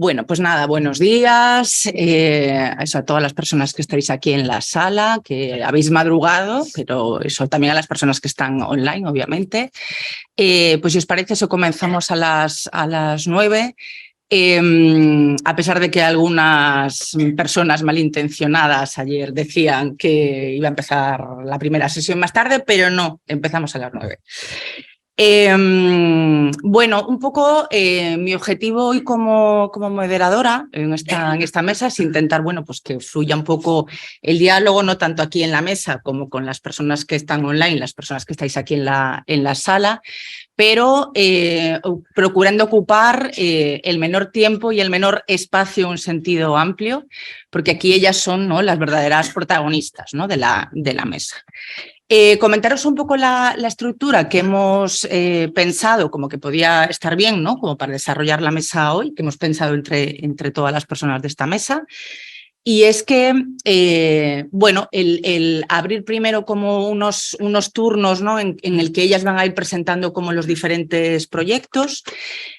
Bueno, pues nada, buenos días eso a todas las personas que estáis aquí en la sala, que habéis madrugado, pero eso también a las personas que están online, obviamente. Pues si os parece, eso comenzamos a las 9. A pesar de que algunas personas malintencionadas ayer decían que iba a empezar la primera sesión más tarde, pero no, empezamos a las 9. Bueno, un poco mi objetivo hoy como moderadora en esta mesa es intentar, bueno, pues que fluya un poco el diálogo, no tanto aquí en la mesa como con las personas que están online, las personas que estáis aquí en la sala, pero procurando ocupar el menor tiempo y el menor espacio en un sentido amplio, porque aquí ellas son, ¿no?, las verdaderas protagonistas, ¿no?, de la mesa. Comentaros un poco la estructura que hemos pensado como que podía estar bien, ¿no?, como para desarrollar la mesa hoy, que hemos pensado entre todas las personas de esta mesa. Y es que, bueno, el abrir primero como unos turnos, ¿no?, en el que ellas van a ir presentando como los diferentes proyectos.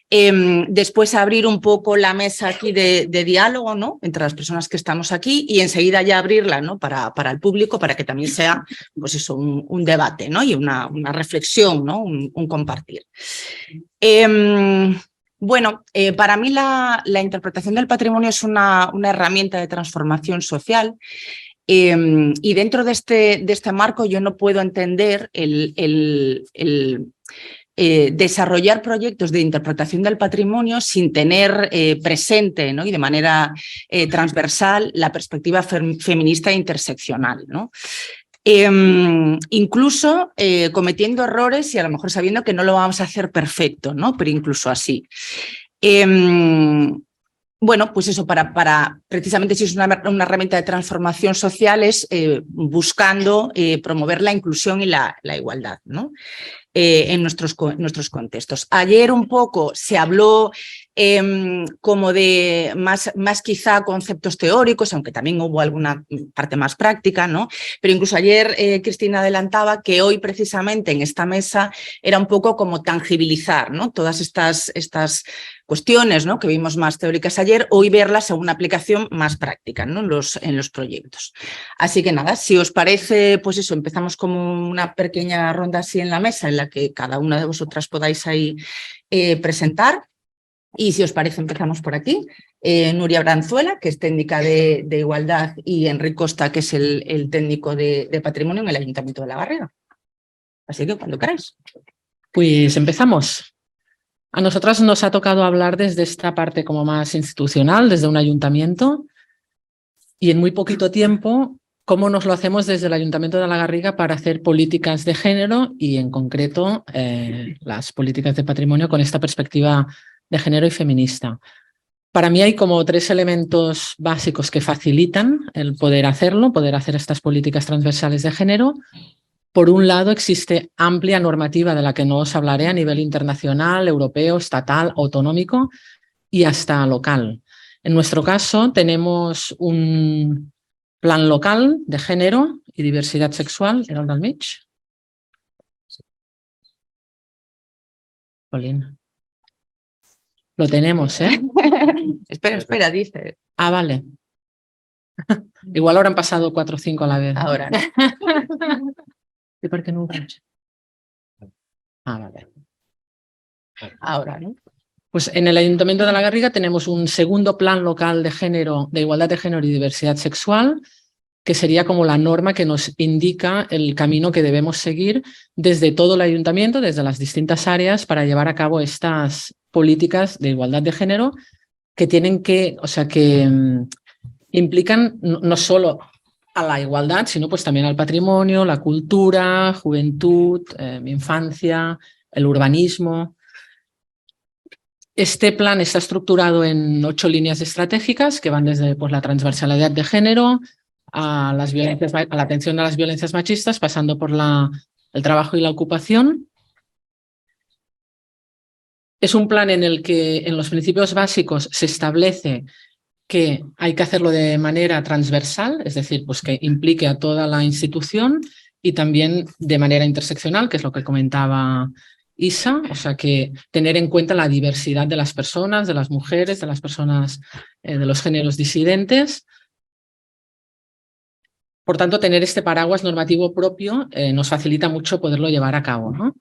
Después abrir un poco la mesa aquí de diálogo, ¿no?, entre las personas que estamos aquí, y enseguida ya abrirla, ¿no?, para el público, para que también sea, pues eso, un debate, ¿no?, y una reflexión, ¿no?, un compartir. Bueno, para mí la interpretación del patrimonio es una herramienta de transformación social, y dentro de este marco yo no puedo entender desarrollar proyectos de interpretación del patrimonio sin tener presente, ¿no?, y de manera transversal la perspectiva feminista e interseccional, ¿no? Incluso cometiendo errores y a lo mejor sabiendo que no lo vamos a hacer perfecto, ¿no?, pero incluso así. Bueno, pues eso, para precisamente si es una herramienta de transformación social es buscando promover la inclusión y la igualdad, ¿no?, en nuestros contextos. Ayer un poco se habló como de más quizá conceptos teóricos, aunque también hubo alguna parte más práctica, ¿no? Pero incluso ayer Cristina adelantaba que hoy precisamente en esta mesa era un poco como tangibilizar, ¿no?, todas estas cuestiones, ¿no?, que vimos más teóricas ayer, hoy verlas a una aplicación más práctica, ¿no?, en los proyectos. Así que nada, si os parece, pues eso, empezamos como una pequeña ronda así en la mesa en la que cada una de vosotras podáis ahí presentar. Y si os parece, empezamos por aquí. Nuria Branzuela, que es técnica de igualdad, y Enric Costa, que es el técnico de patrimonio en el Ayuntamiento de La Garriga. Así que cuando queráis. Pues empezamos. A nosotras nos ha tocado hablar desde esta parte como más institucional, desde un ayuntamiento, y en muy poquito tiempo, cómo nos lo hacemos desde el Ayuntamiento de La Garriga para hacer políticas de género y en concreto las políticas de patrimonio con esta perspectiva de género y feminista. Para mí hay como 3 elementos básicos que facilitan el poder hacerlo, poder hacer estas políticas transversales de género. Por un lado, existe amplia normativa de la que no os hablaré a nivel internacional, europeo, estatal, autonómico y hasta local. En nuestro caso, tenemos un plan local de género y diversidad sexual. ¿Era el del mig? Polín. Lo tenemos, ¿eh? Espera, dice. Ah, vale. Igual ahora han pasado 4 o 5 a la vez. Ahora. ¿Y por qué no? Ah, vale. Ahora, ¿no? Pues en el Ayuntamiento de La Garriga tenemos un segundo plan local de género, de igualdad de género y diversidad sexual, que sería como la norma que nos indica el camino que debemos seguir desde todo el ayuntamiento, desde las distintas áreas, para llevar a cabo estas políticas de igualdad de género que tienen que, o sea, que implican no solo a la igualdad, sino pues también al patrimonio, la cultura, juventud, infancia, el urbanismo. Este plan está estructurado en 8 líneas estratégicas que van desde pues, la transversalidad de género a la atención a las violencias machistas, pasando por el trabajo y la ocupación. Es un plan en el que en los principios básicos se establece que hay que hacerlo de manera transversal, es decir, pues que implique a toda la institución, y también de manera interseccional, que es lo que comentaba Isa, o sea que tener en cuenta la diversidad de las personas, de las mujeres, de las personas de los géneros disidentes. Por tanto, tener este paraguas normativo propio nos facilita mucho poderlo llevar a cabo, ¿no?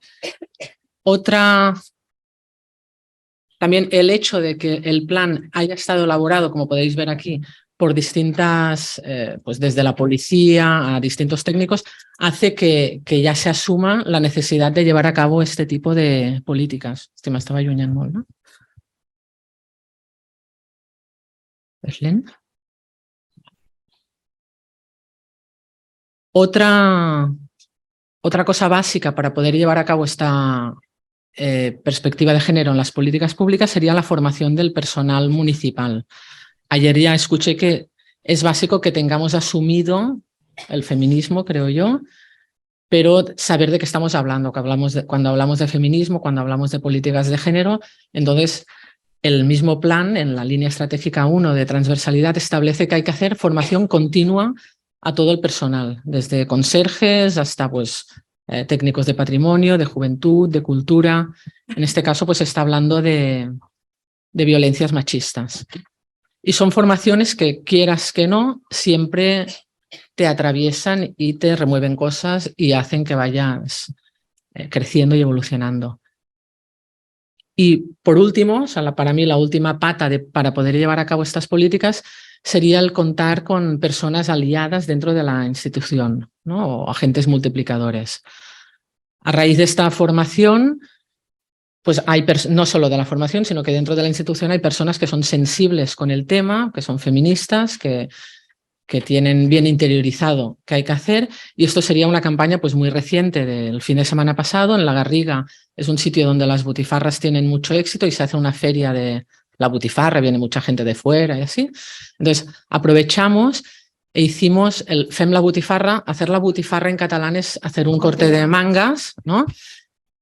También el hecho de que el plan haya estado elaborado, como podéis ver aquí, por distintas, pues desde la policía a distintos técnicos, hace que ya se asuma la necesidad de llevar a cabo este tipo de políticas. Me estaba allunyant molt, no? ¿Es lent? Otra cosa básica para poder llevar a cabo esta perspectiva de género en las políticas públicas sería la formación del personal municipal. Ayer ya escuché que es básico que tengamos asumido el feminismo, creo yo, pero saber de qué estamos hablando, cuando hablamos de feminismo, cuando hablamos de políticas de género. Entonces, el mismo plan, en la línea estratégica 1 de transversalidad, establece que hay que hacer formación continua a todo el personal, desde conserjes hasta pues, técnicos de patrimonio, de juventud, de cultura. En este caso, pues está hablando de violencias machistas. Y son formaciones que, quieras que no, siempre te atraviesan y te remueven cosas y hacen que vayas creciendo y evolucionando. Y por último, o sea, para mí la última pata para poder llevar a cabo estas políticas sería el contar con personas aliadas dentro de la institución, ¿no? O agentes multiplicadores. A raíz de esta formación, pues hay no solo de la formación, sino que dentro de la institución hay personas que son sensibles con el tema, que son feministas, que tienen bien interiorizado qué hay que hacer, y esto sería una campaña pues muy reciente del fin de semana pasado. En La Garriga es un sitio donde las butifarras tienen mucho éxito y se hace una feria de la butifarra, viene mucha gente de fuera y así. Entonces aprovechamos e hicimos el Fem la Butifarra. Hacer la butifarra en catalán es hacer un corte de mangas, ¿no?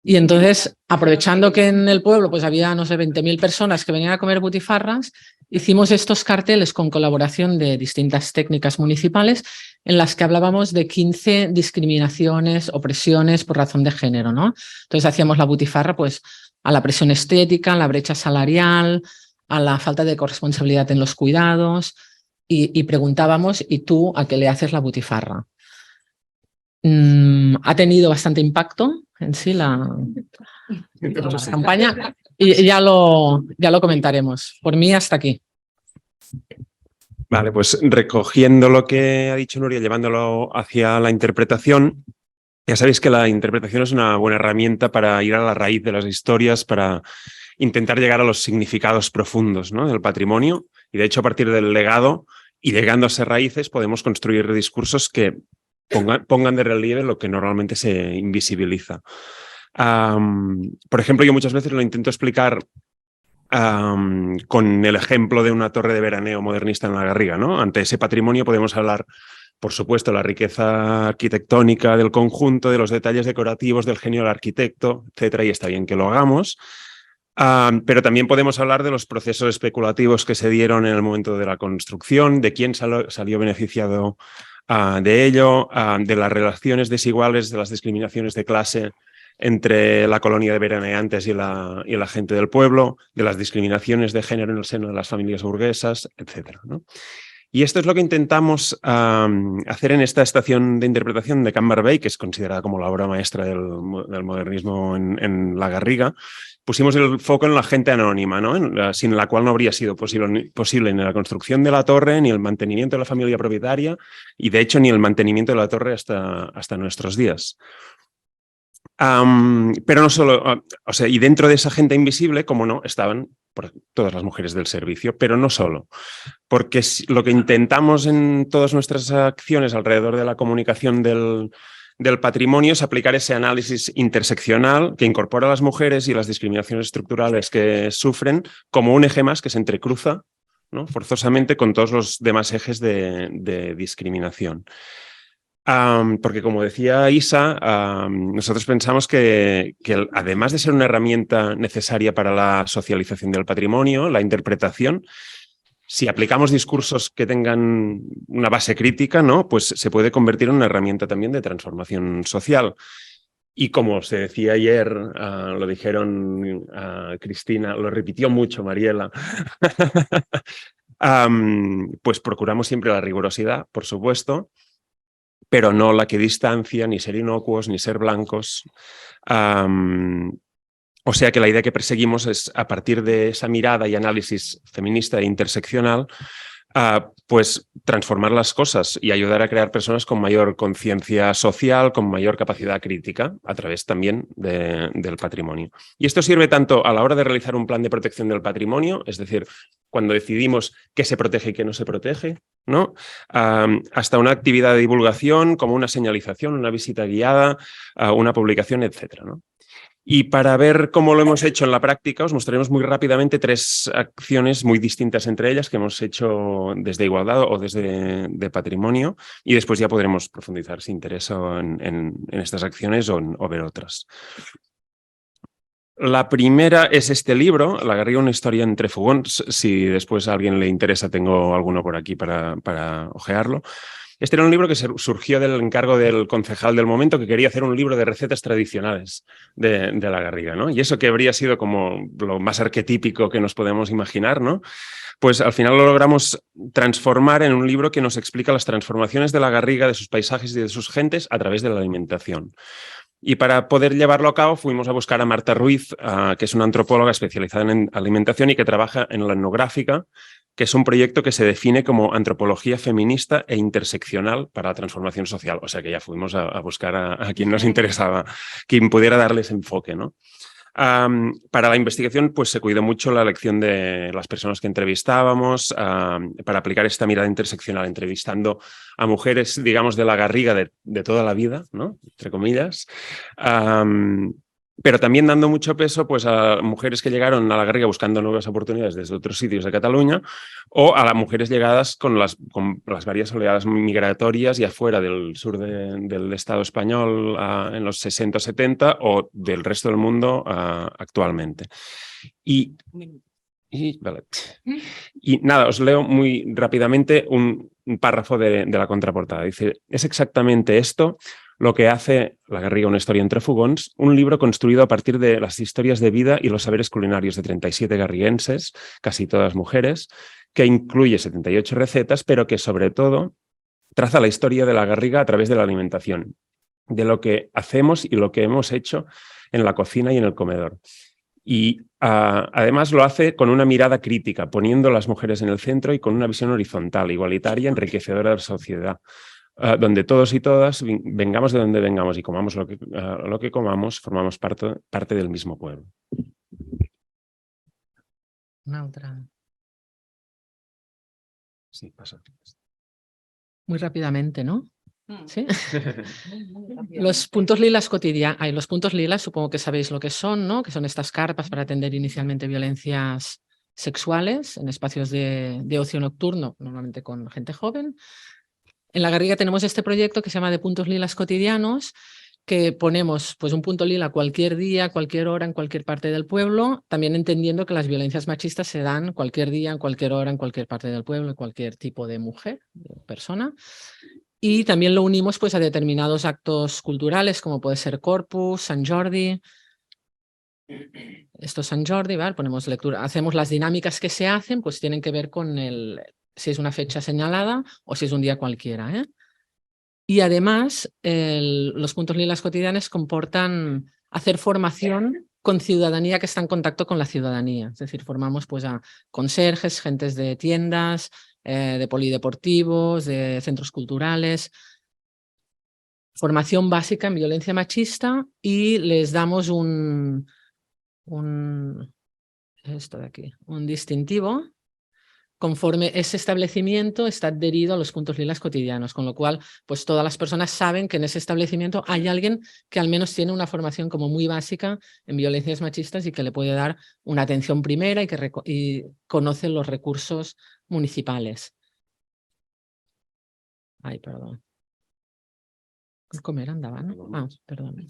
Y entonces, aprovechando que en el pueblo pues había, no sé, 20.000 personas que venían a comer butifarras, hicimos estos carteles con colaboración de distintas técnicas municipales en las que hablábamos de 15 discriminaciones, opresiones por razón de género, ¿no? Entonces hacíamos la butifarra pues a la presión estética, a la brecha salarial, a la falta de corresponsabilidad en los cuidados y preguntábamos, ¿y tú a qué le haces la butifarra? Ha tenido bastante impacto en sí la campaña y ya lo comentaremos. Por mí, hasta aquí. Vale, pues recogiendo lo que ha dicho Nuria, llevándolo hacia la interpretación, ya sabéis que la interpretación es una buena herramienta para ir a la raíz de las historias, para intentar llegar a los significados profundos, ¿no?, del patrimonio. Y de hecho, a partir del legado y llegando a esas raíces, podemos construir discursos que pongan de relieve lo que normalmente se invisibiliza. Por ejemplo, yo muchas veces lo intento explicar con el ejemplo de una torre de veraneo modernista en La Garriga, ¿no? Ante ese patrimonio podemos hablar, por supuesto, de la riqueza arquitectónica del conjunto, de los detalles decorativos, del genio del arquitecto, etcétera, y está bien que lo hagamos. Pero también podemos hablar de los procesos especulativos que se dieron en el momento de la construcción, de quién salió beneficiado de ello, de las relaciones desiguales, de las discriminaciones de clase entre la colonia de veraneantes y la gente del pueblo, de las discriminaciones de género en el seno de las familias burguesas, etcétera, ¿no? Y esto es lo que intentamos hacer en esta estación de interpretación de Can Barbey, que es considerada como la obra maestra del modernismo en La Garriga. Pusimos el foco en la gente anónima, ¿no? Sin la cual no habría sido posible ni la construcción de la torre, ni el mantenimiento de la familia propietaria, y de hecho ni el mantenimiento de la torre hasta nuestros días. Pero no solo, o sea, y dentro de esa gente invisible, como no, estaban todas las mujeres del servicio, pero no solo, porque lo que intentamos en todas nuestras acciones alrededor de la comunicación del patrimonio es aplicar ese análisis interseccional que incorpora a las mujeres y las discriminaciones estructurales que sufren como un eje más que se entrecruza, ¿no?, forzosamente con todos los demás ejes de discriminación. Porque, como decía Isa, nosotros pensamos que además de ser una herramienta necesaria para la socialización del patrimonio, la interpretación, si aplicamos discursos que tengan una base crítica, ¿no?, pues se puede convertir en una herramienta también de transformación social. Y como se decía ayer, lo dijeron Cristina, lo repitió mucho Mariela, pues procuramos siempre la rigurosidad, por supuesto, pero no la que distancia, ni ser inocuos, ni ser blancos. O sea que la idea que perseguimos es, a partir de esa mirada y análisis feminista e interseccional, pues transformar las cosas y ayudar a crear personas con mayor conciencia social, con mayor capacidad crítica, a través también del patrimonio. Y esto sirve tanto a la hora de realizar un plan de protección del patrimonio, es decir, cuando decidimos qué se protege y qué no se protege, ¿no? Hasta una actividad de divulgación, como una señalización, una visita guiada, una publicación, etcétera, ¿no? Y para ver cómo lo hemos hecho en la práctica, os mostraremos muy rápidamente 3 acciones muy distintas entre ellas que hemos hecho desde Igualdad o desde de Patrimonio, y después ya podremos profundizar si interesa en estas acciones o ver otras. La primera es este libro, La Garriga, una historia entre fogons. Si después a alguien le interesa, tengo alguno por aquí para ojearlo. Este era un libro que surgió del encargo del concejal del momento, que quería hacer un libro de recetas tradicionales de la Garriga, ¿no? Y eso que habría sido como lo más arquetípico que nos podemos imaginar, ¿no? Pues al final lo logramos transformar en un libro que nos explica las transformaciones de la Garriga, de sus paisajes y de sus gentes a través de la alimentación. Y para poder llevarlo a cabo fuimos a buscar a Marta Ruiz, que es una antropóloga especializada en alimentación y que trabaja en la etnográfica, que es un proyecto que se define como antropología feminista e interseccional para la transformación social. O sea que ya fuimos a buscar a quien nos interesaba, quien pudiera darles enfoque, ¿no? Para la investigación, pues se cuidó mucho la elección de las personas que entrevistábamos, para aplicar esta mirada interseccional, entrevistando a mujeres, digamos, de la Garriga de toda la vida, ¿no? Entre comillas. Pero también dando mucho peso, pues, a mujeres que llegaron a la Garriga buscando nuevas oportunidades desde otros sitios de Cataluña, o a las mujeres llegadas con las varias oleadas migratorias y afuera del sur del Estado español en los 60-70 o del resto del mundo actualmente. Y nada, os leo muy rápidamente un párrafo de la contraportada. Dice: es exactamente esto lo que hace La Garriga, una historia entre fogons, un libro construido a partir de las historias de vida y los saberes culinarios de 37 garriguenses, casi todas mujeres, que incluye 78 recetas, pero que sobre todo traza la historia de la Garriga a través de la alimentación, de lo que hacemos y lo que hemos hecho en la cocina y en el comedor. Y además lo hace con una mirada crítica, poniendo a las mujeres en el centro y con una visión horizontal, igualitaria, enriquecedora de la sociedad, donde todos y todas, vengamos de donde vengamos y comamos lo que comamos, formamos parte del mismo pueblo. Una otra. Sí, pasa. Muy rápidamente, ¿no? ¿Sí? Los puntos lilas cotidianos, los puntos lilas supongo que sabéis lo que son, ¿no? Que son estas carpas para atender inicialmente violencias sexuales en espacios de ocio nocturno, normalmente con gente joven. En La Garriga tenemos este proyecto que se llama de puntos lilas cotidianos, que ponemos pues un punto lila cualquier día, cualquier hora, en cualquier parte del pueblo, también entendiendo que las violencias machistas se dan cualquier día, en cualquier hora, en cualquier parte del pueblo, en cualquier tipo de mujer, de persona. Y también lo unimos pues a determinados actos culturales, como puede ser Corpus, Sant Jordi. Esto es Sant Jordi, ¿vale? Ponemos lectura, hacemos las dinámicas que se hacen, pues tienen que ver con si es una fecha señalada o si es un día cualquiera, ¿eh? Y además, los puntos lilas cotidianos comportan hacer formación con ciudadanía que está en contacto con la ciudadanía. Es decir, formamos pues a conserjes, gentes de tiendas, de polideportivos, de centros culturales. Formación básica en violencia machista y les damos un distintivo conforme ese establecimiento está adherido a los puntos lilas cotidianos, con lo cual pues todas las personas saben que en ese establecimiento hay alguien que al menos tiene una formación como muy básica en violencias machistas y que le puede dar una atención primera y conoce los recursos municipales. Ay, perdón. Comer andaba, ¿no? Ah, perdón.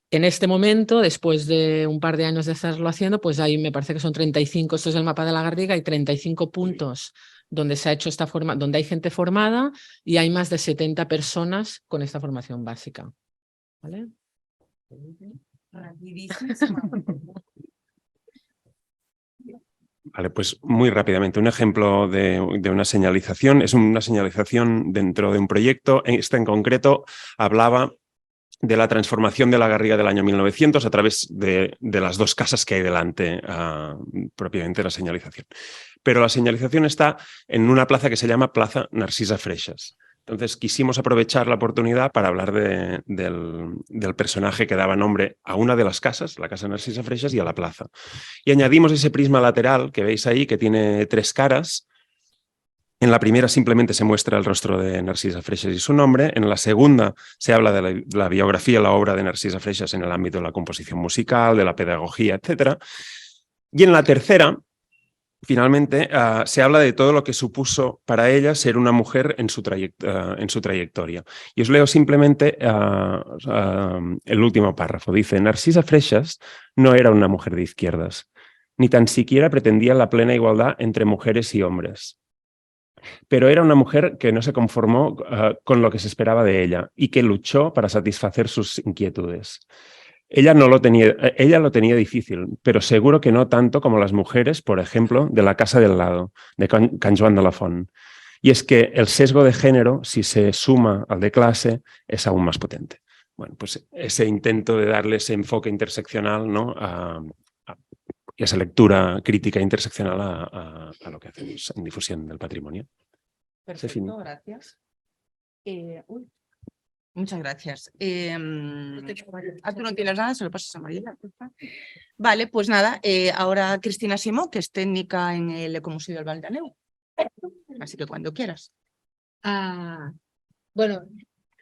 En este momento, después de un par de años de estarlo haciendo, pues ahí me parece que son 35, esto es el mapa de la Garriga, hay 35 puntos donde se ha hecho esta forma, donde hay gente formada y hay más de 70 personas con esta formación básica. ¿Vale? Vale, pues muy rápidamente, un ejemplo de una señalización es una señalización dentro de un proyecto. Esta en concreto hablaba de la transformación de la Garriga del año 1900 a través de las dos casas que hay delante, propiamente la señalización. Pero la señalización está en una plaza que se llama Plaza Narcisa Freixas. Entonces quisimos aprovechar la oportunidad para hablar del personaje que daba nombre a una de las casas, la Casa Narcisa Freixas, y a la plaza. Y añadimos ese prisma lateral que veis ahí, que tiene 3 caras. En la primera simplemente se muestra el rostro de Narcisa Freixas y su nombre. En la segunda se habla de la biografía, la obra de Narcisa Freixas en el ámbito de la composición musical, de la pedagogía, etc. Y en la tercera, finalmente, se habla de todo lo que supuso para ella ser una mujer en su trayectoria. Y os leo simplemente el último párrafo. Dice: Narcisa Freixas no era una mujer de izquierdas, ni tan siquiera pretendía la plena igualdad entre mujeres y hombres. Pero era una mujer que no se conformó con lo que se esperaba de ella y que luchó para satisfacer sus inquietudes. Ella lo tenía difícil, pero seguro que no tanto como las mujeres, por ejemplo, de la casa del lado, de Can Joan de la Font. Y es que el sesgo de género, si se suma al de clase, es aún más potente. Bueno, pues ese intento de darle ese enfoque interseccional, ¿no?, y esa lectura crítica interseccional a lo que hacemos en difusión del patrimonio. Perfecto, gracias. Muchas gracias. Tú no tienes nada, se lo pasas a Mariela. Vale, pues nada, ahora Cristina Simó, que es técnica en el Ecomuseo del Val d'Aneu. Así que cuando quieras. Bueno,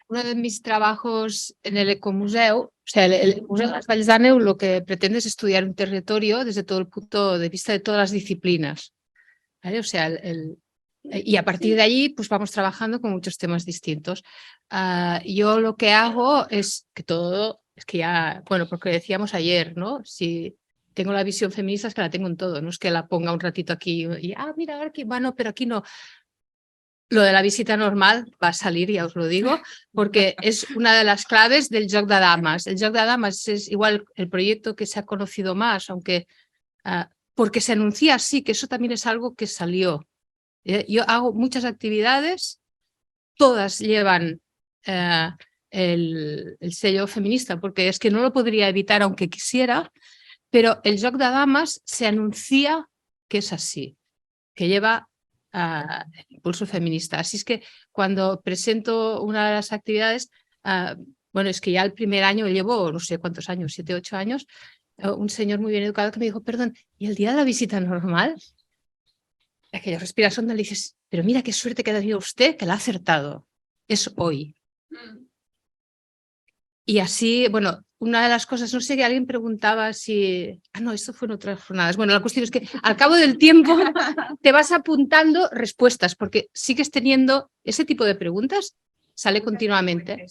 uno de mis trabajos en el Ecomuseo, o sea, el Museo de las Valls d'Àneu, lo que pretende es estudiar un territorio desde todo el punto de vista de todas las disciplinas, ¿vale? O sea, y a partir de allí, pues vamos trabajando con muchos temas distintos. Yo lo que hago es que ya, bueno, porque decíamos ayer, ¿no? Si tengo la visión feminista es que la tengo en todo, no es que la ponga un ratito aquí y, mira, aquí, bueno, pero aquí no. Lo de la visita normal va a salir, ya os lo digo, porque es una de las claves del Joc de Dames. El Joc de Dames es igual el proyecto que se ha conocido más, aunque porque se anuncia así, que eso también es algo que salió. Yo hago muchas actividades, todas llevan el sello feminista, porque es que no lo podría evitar aunque quisiera, pero el Joc de Dames se anuncia que es así, que lleva el impulso feminista. Así es que cuando presento una de las actividades, bueno, es que ya el primer año llevo no sé cuántos años, 7, 8 años, un señor muy bien educado que me dijo, perdón, ¿y el día de la visita normal? Aquella respiración donde le dices, pero mira qué suerte que ha tenido usted, que la ha acertado. Es hoy. Y así, bueno, una de las cosas, no sé, que alguien preguntaba si... no, esto fue en otras jornadas. Bueno, la cuestión es que al cabo del tiempo te vas apuntando respuestas, porque sigues teniendo ese tipo de preguntas, sale continuamente.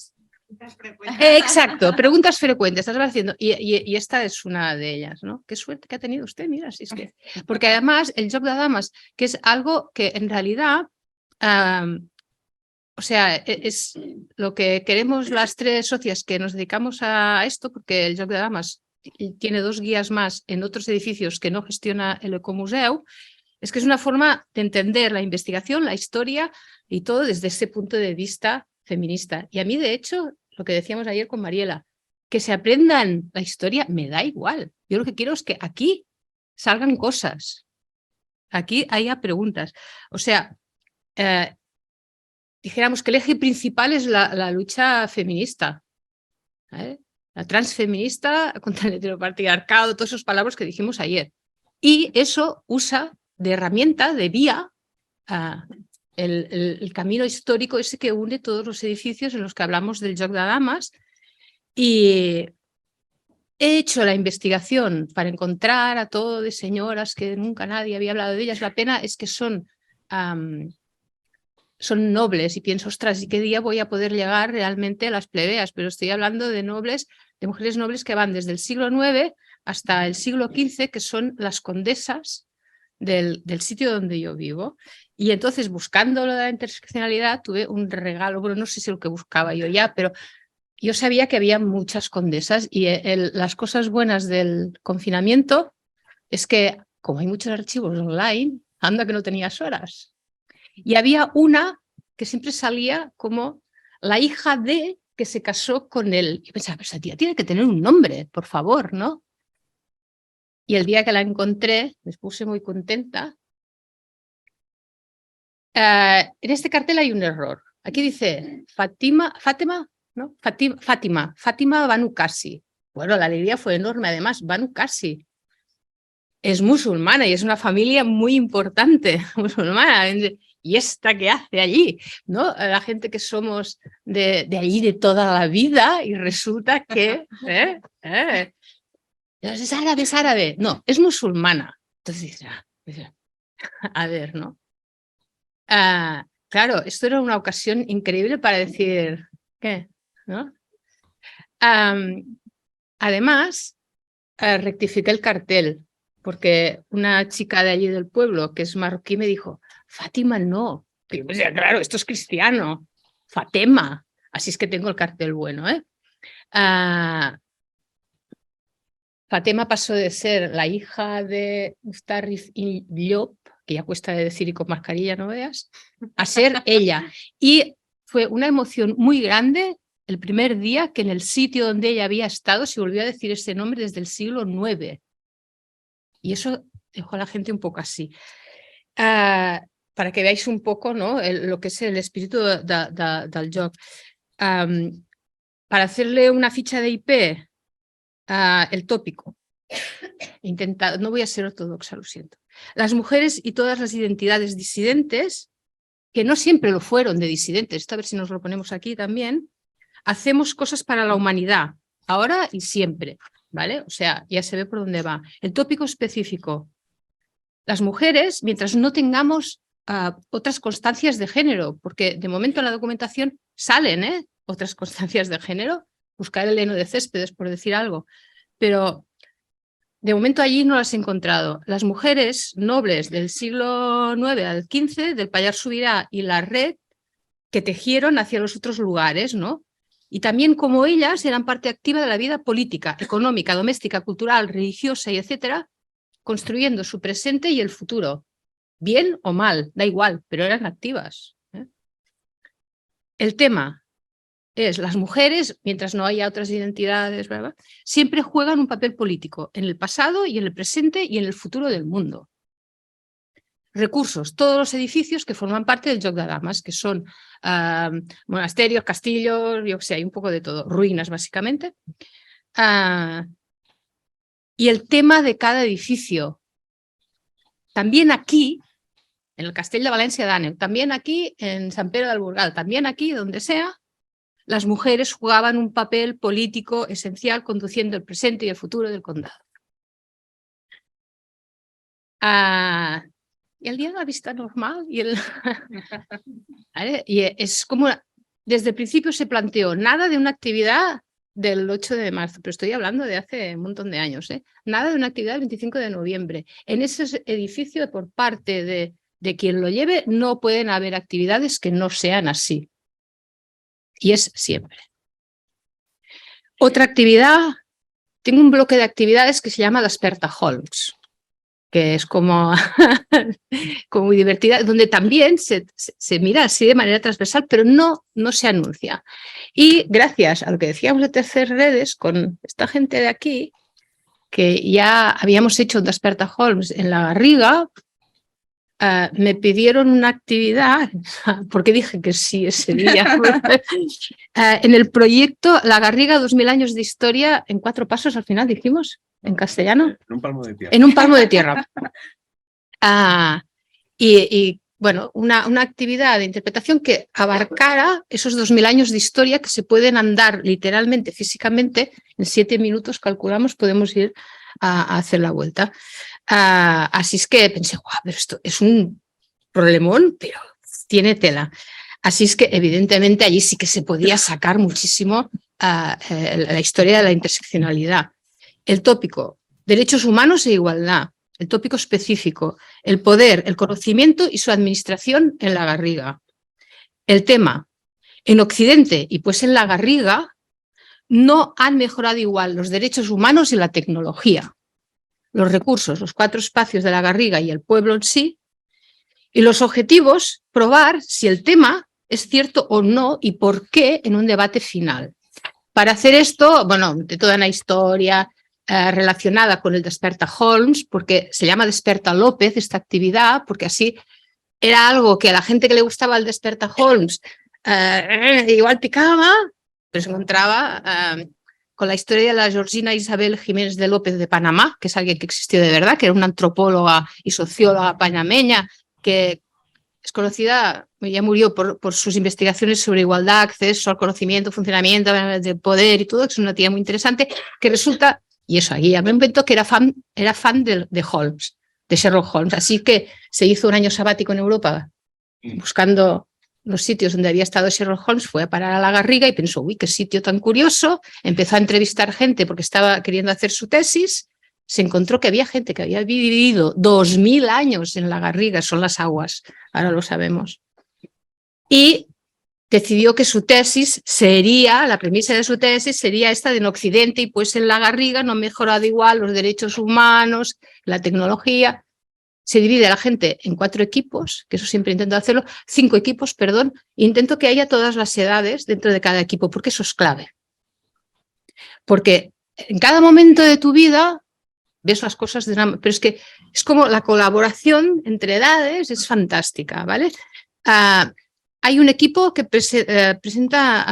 Exacto, preguntas frecuentes, estás haciendo. Y esta es una de ellas, ¿no? Qué suerte que ha tenido usted, mira, si es que... Porque además el Joc de Dames, que es algo que en realidad... o sea, es lo que queremos las 3 socias que nos dedicamos a esto, porque el Joc de Dames tiene 2 guías más en otros edificios que no gestiona el Ecomuseu, es que es una forma de entender la investigación, la historia y todo desde ese punto de vista feminista. Y a mí, de hecho, lo que decíamos ayer con Mariela, que se aprendan la historia me da igual. Yo lo que quiero es que aquí salgan cosas, aquí haya preguntas. O sea, dijéramos que el eje principal es la lucha feminista, ¿eh? La transfeminista contra el heteropatriarcado, todas esas palabras que dijimos ayer. Y eso usa de herramienta, de vía, el camino histórico ese que une todos los edificios en los que hablamos del Joc de Dames. Y he hecho la investigación para encontrar a todo de señoras que nunca nadie había hablado de ellas. La pena es que son nobles y pienso, ostras, ¿y qué día voy a poder llegar realmente a las plebeas? Pero estoy hablando de nobles, de mujeres nobles que van desde el siglo IX hasta el siglo XV, que son las condesas del sitio donde yo vivo. Y entonces, buscando lo de la interseccionalidad, tuve un regalo, bueno, no sé si es lo que buscaba yo ya, pero yo sabía que había muchas condesas y las cosas buenas del confinamiento es que, como hay muchos archivos online, anda que no tenías horas. Y había una que siempre salía como la hija de que se casó con él. Y pensaba, pero esa tía tiene que tener un nombre, por favor, ¿no? Y el día que la encontré, me puse muy contenta. En este cartel hay un error. Aquí dice Fátima Banu Qasi. Bueno, la alegría fue enorme. Además, Banu Qasi es musulmana y es una familia muy importante musulmana. ¿Y esta qué hace allí? ¿No? La gente que somos de allí de toda la vida y resulta que es árabe, es árabe. No, es musulmana. Entonces dices, a ver, ¿no? Claro, esto era una ocasión increíble para decir, ¿qué? ¿No? Además, rectifiqué el cartel, porque una chica de allí del pueblo, que es marroquí, me dijo, Fátima no. Y yo decía, claro, esto es cristiano. Fatema. Así es que tengo el cartel bueno, ¿eh? Fatema pasó de ser la hija de Mustarrif y Llop, que ya cuesta de decir y con mascarilla no veas, a ser ella. Y fue una emoción muy grande el primer día que en el sitio donde ella había estado se volvió a decir ese nombre desde el siglo IX. Y eso dejó a la gente un poco así. Para que veáis un poco, ¿no? Lo que es el espíritu del joc. Para hacerle una ficha de IP, el tópico. No voy a ser ortodoxa, lo siento. Las mujeres y todas las identidades disidentes, que no siempre lo fueron de disidentes, esto a ver si nos lo ponemos aquí también, hacemos cosas para la humanidad, ahora y siempre, ¿vale? O sea, ya se ve por dónde va. El tópico específico. Las mujeres, mientras no tengamos otras constancias de género, porque de momento en la documentación salen otras constancias de género, buscar el heno de Céspedes, por decir algo, pero de momento allí no las he encontrado. Las mujeres nobles del siglo IX al XV, del Pallars Sobirà y la red, que tejieron hacia los otros lugares, ¿no? Y también como ellas eran parte activa de la vida política, económica, doméstica, cultural, religiosa y etcétera, construyendo su presente y el futuro. Bien o mal, da igual, pero eran activas. El tema es las mujeres, mientras no haya otras identidades, ¿verdad?, siempre juegan un papel político en el pasado y en el presente y en el futuro del mundo. Recursos, todos los edificios que forman parte del joc de damas, que son monasterios, castillos, yo sé, hay un poco de todo, ruinas básicamente. Y el tema de cada edificio. También aquí, en el Castell de València d'Àneu, también aquí en San Pedro del Burgal, también aquí, donde sea, las mujeres jugaban un papel político esencial conduciendo el presente y el futuro del condado. Y el día de la vista normal, ¿vale? Y es como, desde el principio se planteó nada de una actividad del 8 de marzo, pero estoy hablando de hace un montón de años, nada de una actividad del 25 de noviembre. En ese edificio, por parte de quien lo lleve, no pueden haber actividades que no sean así. Y es siempre. Otra actividad, tengo un bloque de actividades que se llama Despertaholms, que es como muy divertida, donde también se mira así de manera transversal, pero no se anuncia. Y gracias a lo que decíamos de Tercer Redes, con esta gente de aquí, que ya habíamos hecho un Despertaholms en La Garriga, me pidieron una actividad, porque dije que sí ese día, en el proyecto La Garriga, 2000 años de historia, en 4 pasos al final dijimos, en castellano. En un palmo de tierra. En un palmo de tierra. Y bueno, una actividad de interpretación que abarcara esos 2000 años de historia que se pueden andar literalmente, físicamente, en 7 minutos, calculamos, podemos ir a hacer la vuelta. Así es que pensé, guau, pero esto es un problemón, pero tiene tela. Así es que evidentemente allí sí que se podía sacar muchísimo la historia de la interseccionalidad. El tópico, derechos humanos e igualdad. El tópico específico, el poder, el conocimiento y su administración en La Garriga. El tema, en Occidente y pues en La Garriga, no han mejorado igual los derechos humanos y la tecnología, los recursos, los 4 espacios de la Garriga y el pueblo en sí, y los objetivos, probar si el tema es cierto o no y por qué en un debate final. Para hacer esto, bueno, de toda una historia relacionada con el Desperta Holmes, porque se llama Desperta López esta actividad, porque así era algo que a la gente que le gustaba el Desperta Holmes igual picaba, pero se encontraba con la historia de la Georgina Isabel Jiménez de López de Panamá, que es alguien que existió de verdad, que era una antropóloga y socióloga panameña, que es conocida, ya murió por sus investigaciones sobre igualdad, acceso al conocimiento, funcionamiento del poder y todo, que es una tía muy interesante, que resulta, y eso aquí ya me inventó, que era fan de Holmes, de Sherlock Holmes, así que se hizo un año sabático en Europa buscando los sitios donde había estado Sherlock Holmes, fue a parar a la Garriga y pensó, uy, qué sitio tan curioso, empezó a entrevistar gente porque estaba queriendo hacer su tesis, se encontró que había gente que había vivido 2000 años en la Garriga, son las aguas, ahora lo sabemos, y decidió que su tesis sería, la premisa de su tesis sería esta de en Occidente y pues en la Garriga no han mejorado igual los derechos humanos, la tecnología. Se divide a la gente en 4 equipos, que eso siempre intento hacerlo, 5 equipos, perdón, e intento que haya todas las edades dentro de cada equipo, porque eso es clave. Porque en cada momento de tu vida ves las cosas de una... Pero es que es como la colaboración entre edades, es fantástica, ¿vale? Hay un equipo que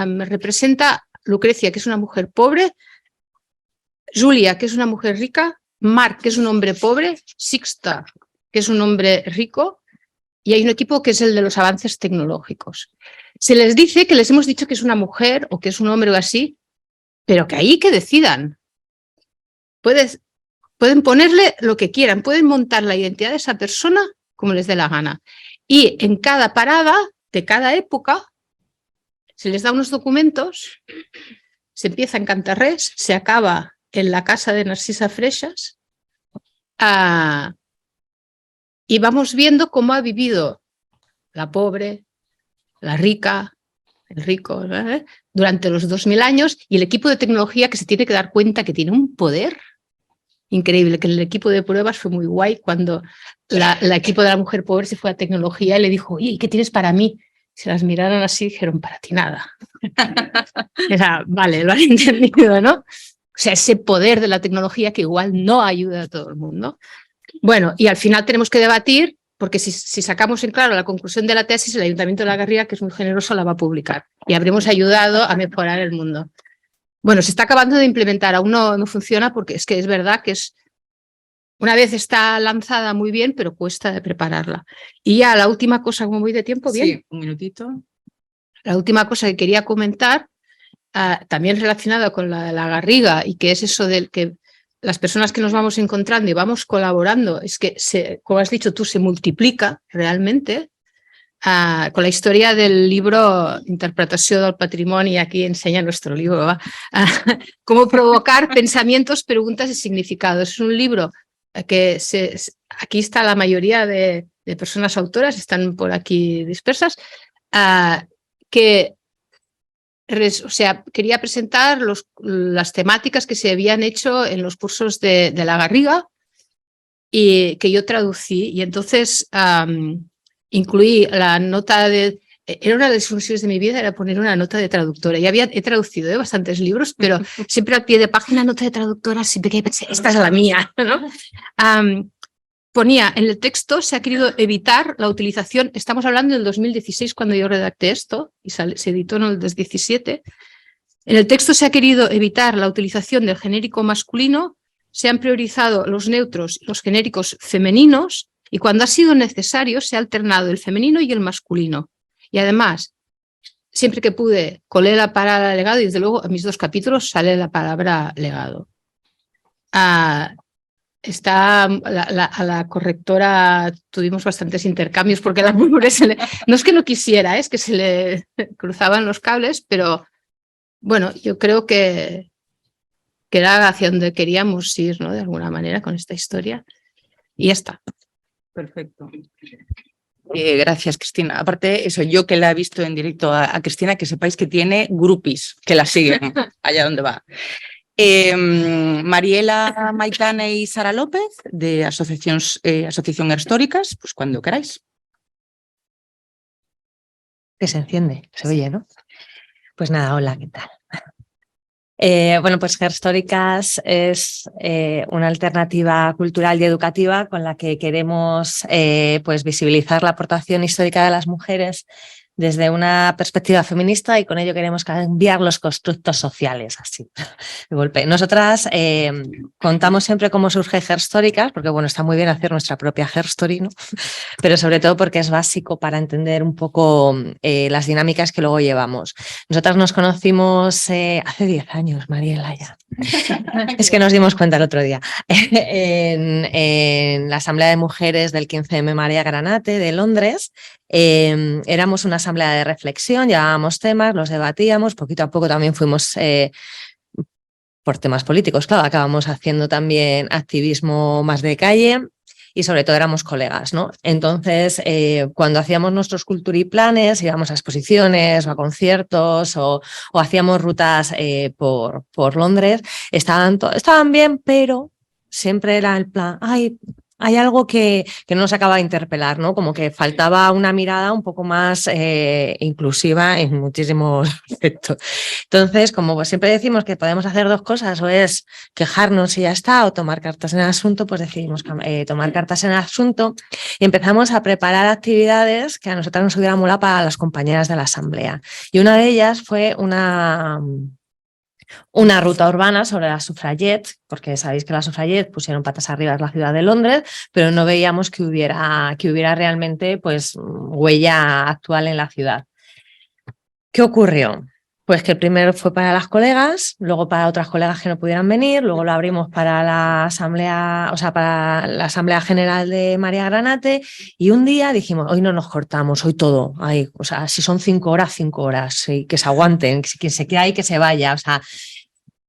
representa Lucrecia, que es una mujer pobre, Julia, que es una mujer rica, Marc, que es un hombre pobre, Sixta, que es un hombre rico, y hay un equipo que es el de los avances tecnológicos. Se les dice que les hemos dicho que es una mujer o que es un hombre o así, pero que ahí que decidan. Pueden ponerle lo que quieran, pueden montar la identidad de esa persona como les dé la gana. Y en cada parada de cada época se les da unos documentos, se empieza en Cantarrés, se acaba en la casa de Narcisa Freixas, y vamos viendo cómo ha vivido la pobre, la rica, el rico, durante los 2000 años, y el equipo de tecnología que se tiene que dar cuenta que tiene un poder increíble, que el equipo de pruebas fue muy guay cuando el equipo de la mujer pobre se fue a tecnología y le dijo, oye, ¿y qué tienes para mí? Se las miraron así y dijeron, para ti nada. Vale, lo han entendido, ¿no? O sea, ese poder de la tecnología que igual no ayuda a todo el mundo. Bueno, y al final tenemos que debatir, porque si sacamos en claro la conclusión de la tesis, el Ayuntamiento de la Garriga, que es muy generoso, la va a publicar y habremos ayudado a mejorar el mundo. Bueno, se está acabando de implementar, aún no funciona porque es que es verdad que una vez está lanzada muy bien, pero cuesta de prepararla. Y ya la última cosa, como voy de tiempo, bien. Sí, un minutito. La última cosa que quería comentar, también relacionada con la Garriga, y que es eso del que las personas que nos vamos encontrando y vamos colaborando, es que, como has dicho tú, se multiplica realmente. Con la historia del libro Interpretació del Patrimoni, aquí enseña nuestro libro, cómo provocar pensamientos, preguntas y significados. Es un libro que aquí está la mayoría de personas autoras, están por aquí dispersas, que quería presentar las temáticas que se habían hecho en los cursos de la Garriga y que yo traducí, y entonces incluí la nota era una de las ilusiones de mi vida, era poner una nota de traductora. Ya he traducido bastantes libros, pero siempre al pie de página, nota de traductora, siempre que pensé, esta es la mía, ¿no? Ponía en el texto, se ha querido evitar la utilización, estamos hablando del 2016 cuando yo redacté esto, y se editó en el 2017, en el texto se ha querido evitar la utilización del genérico masculino, se han priorizado los neutros y los genéricos femeninos, y cuando ha sido necesario se ha alternado el femenino y el masculino. Y además, siempre que pude, colé la palabra legado y desde luego en mis 2 capítulos sale la palabra legado. A la correctora tuvimos bastantes intercambios porque la pobre no es que no quisiera, es que se le cruzaban los cables, pero bueno, yo creo que era hacia donde queríamos ir, ¿no? De alguna manera con esta historia. Y ya está. Perfecto. Gracias, Cristina. Aparte, eso, yo que la he visto en directo a Cristina, que sepáis que tiene groupies que la siguen allá donde va. Mariela Maitana y Sara López, de Asociación Históricas, pues cuando queráis. Que se enciende, se oye, ¿no? Pues nada, hola, ¿qué tal? Bueno, pues Gerstóricas es una alternativa cultural y educativa con la que queremos pues visibilizar la aportación histórica de las mujeres desde una perspectiva feminista y con ello queremos cambiar los constructos sociales, así, de golpe. Nosotras contamos siempre cómo surge Gerstóricas, porque bueno, está muy bien hacer nuestra propia Gerstory, ¿no? Pero sobre todo porque es básico para entender un poco las dinámicas que luego llevamos. Nosotras nos conocimos hace 10 años, Mariela, ya. Es que nos dimos cuenta el otro día, en la Asamblea de Mujeres del 15M María Granate de Londres. Éramos una asamblea de reflexión, llevábamos temas, los debatíamos, poquito a poco también fuimos por temas políticos, claro, acabamos haciendo también activismo más de calle y sobre todo éramos colegas, ¿no? Entonces, cuando hacíamos nuestros culturiplanes, íbamos a exposiciones o a conciertos o hacíamos rutas por Londres, estaban bien, pero siempre era el plan, ay, hay algo que no nos acaba de interpelar, ¿no? Como que faltaba una mirada un poco más inclusiva en muchísimos aspectos. Entonces, como pues siempre decimos que podemos hacer dos cosas, o es quejarnos y ya está, o tomar cartas en el asunto, pues decidimos tomar cartas en el asunto y empezamos a preparar actividades que a nosotras nos hubiera molado para las compañeras de la asamblea. Y una de ellas fue una ruta urbana sobre las suffragettes, porque sabéis que las suffragettes pusieron patas arriba en la ciudad de Londres, pero no veíamos que hubiera realmente pues, huella actual en la ciudad. ¿Qué ocurrió? Pues que el primero fue para las colegas, luego para otras colegas que no pudieran venir, luego lo abrimos para la asamblea, o sea, para la Asamblea General de María Granate, y un día dijimos, hoy no nos cortamos, hoy todo, ay, o sea, si son 5 horas, 5 horas, sí, que se aguanten, quien se quede ahí, que se vaya, o sea,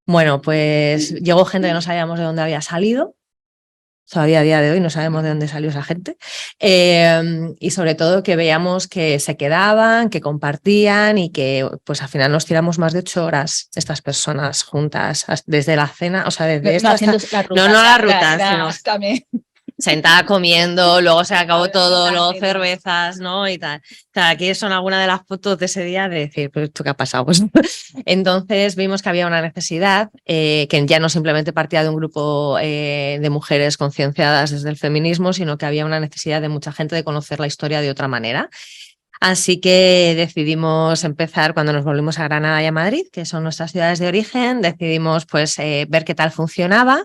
bueno, pues llegó gente que no sabíamos de dónde había salido. Todavía a día de hoy no sabemos de dónde salió esa gente, y sobre todo que veíamos que se quedaban, que compartían y que pues al final nos tiramos más de 8 horas estas personas juntas desde la cena, o sea, desde esto hasta... No la ruta, sino sentada comiendo, luego se acabó todo, luego cervezas, ¿no? Y tal. O sea, aquí son algunas de las fotos de ese día de decir, pero ¿esto qué ha pasado? Pues, entonces vimos que había una necesidad que ya no simplemente partía de un grupo de mujeres concienciadas desde el feminismo, sino que había una necesidad de mucha gente de conocer la historia de otra manera. Así que decidimos empezar cuando nos volvimos a Granada y a Madrid, que son nuestras ciudades de origen, decidimos pues ver qué tal funcionaba,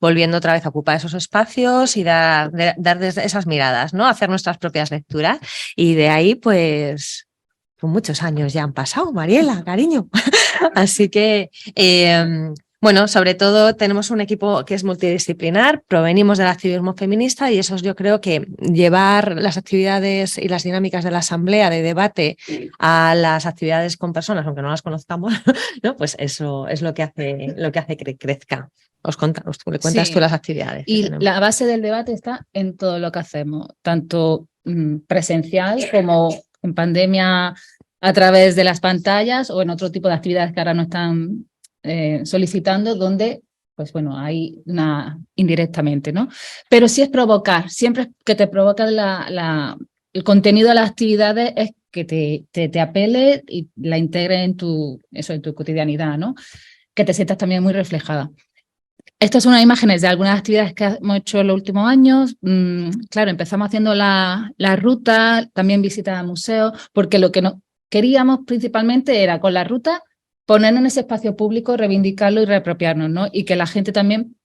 volviendo otra vez a ocupar esos espacios y dar desde esas miradas, ¿no? Hacer nuestras propias lecturas. Y de ahí, pues muchos años ya han pasado, Mariela, cariño. Así que... bueno, sobre todo tenemos un equipo que es multidisciplinar, provenimos del activismo feminista y eso yo creo que llevar las actividades y las dinámicas de la asamblea de debate a las actividades con personas, aunque no las conozcamos, ¿no? Pues eso es lo que hace que crezca. Le cuentas Sí. tú las actividades. Y la base del debate está en todo lo que hacemos, tanto presencial como en pandemia a través de las pantallas o en otro tipo de actividades que ahora no están solicitando, donde, pues bueno, hay indirectamente, ¿no? Pero sí es provocar, siempre que te provoca el contenido de las actividades es que te apele y la integre en tu cotidianidad, ¿no? Que te sientas también muy reflejada. Estas son unas imágenes de algunas actividades que hemos hecho en los últimos años. Claro, empezamos haciendo la ruta, también visita a museos, porque lo que queríamos principalmente era con la ruta ponernos en ese espacio público, reivindicarlo y reapropiarnos, ¿no? Y que la gente también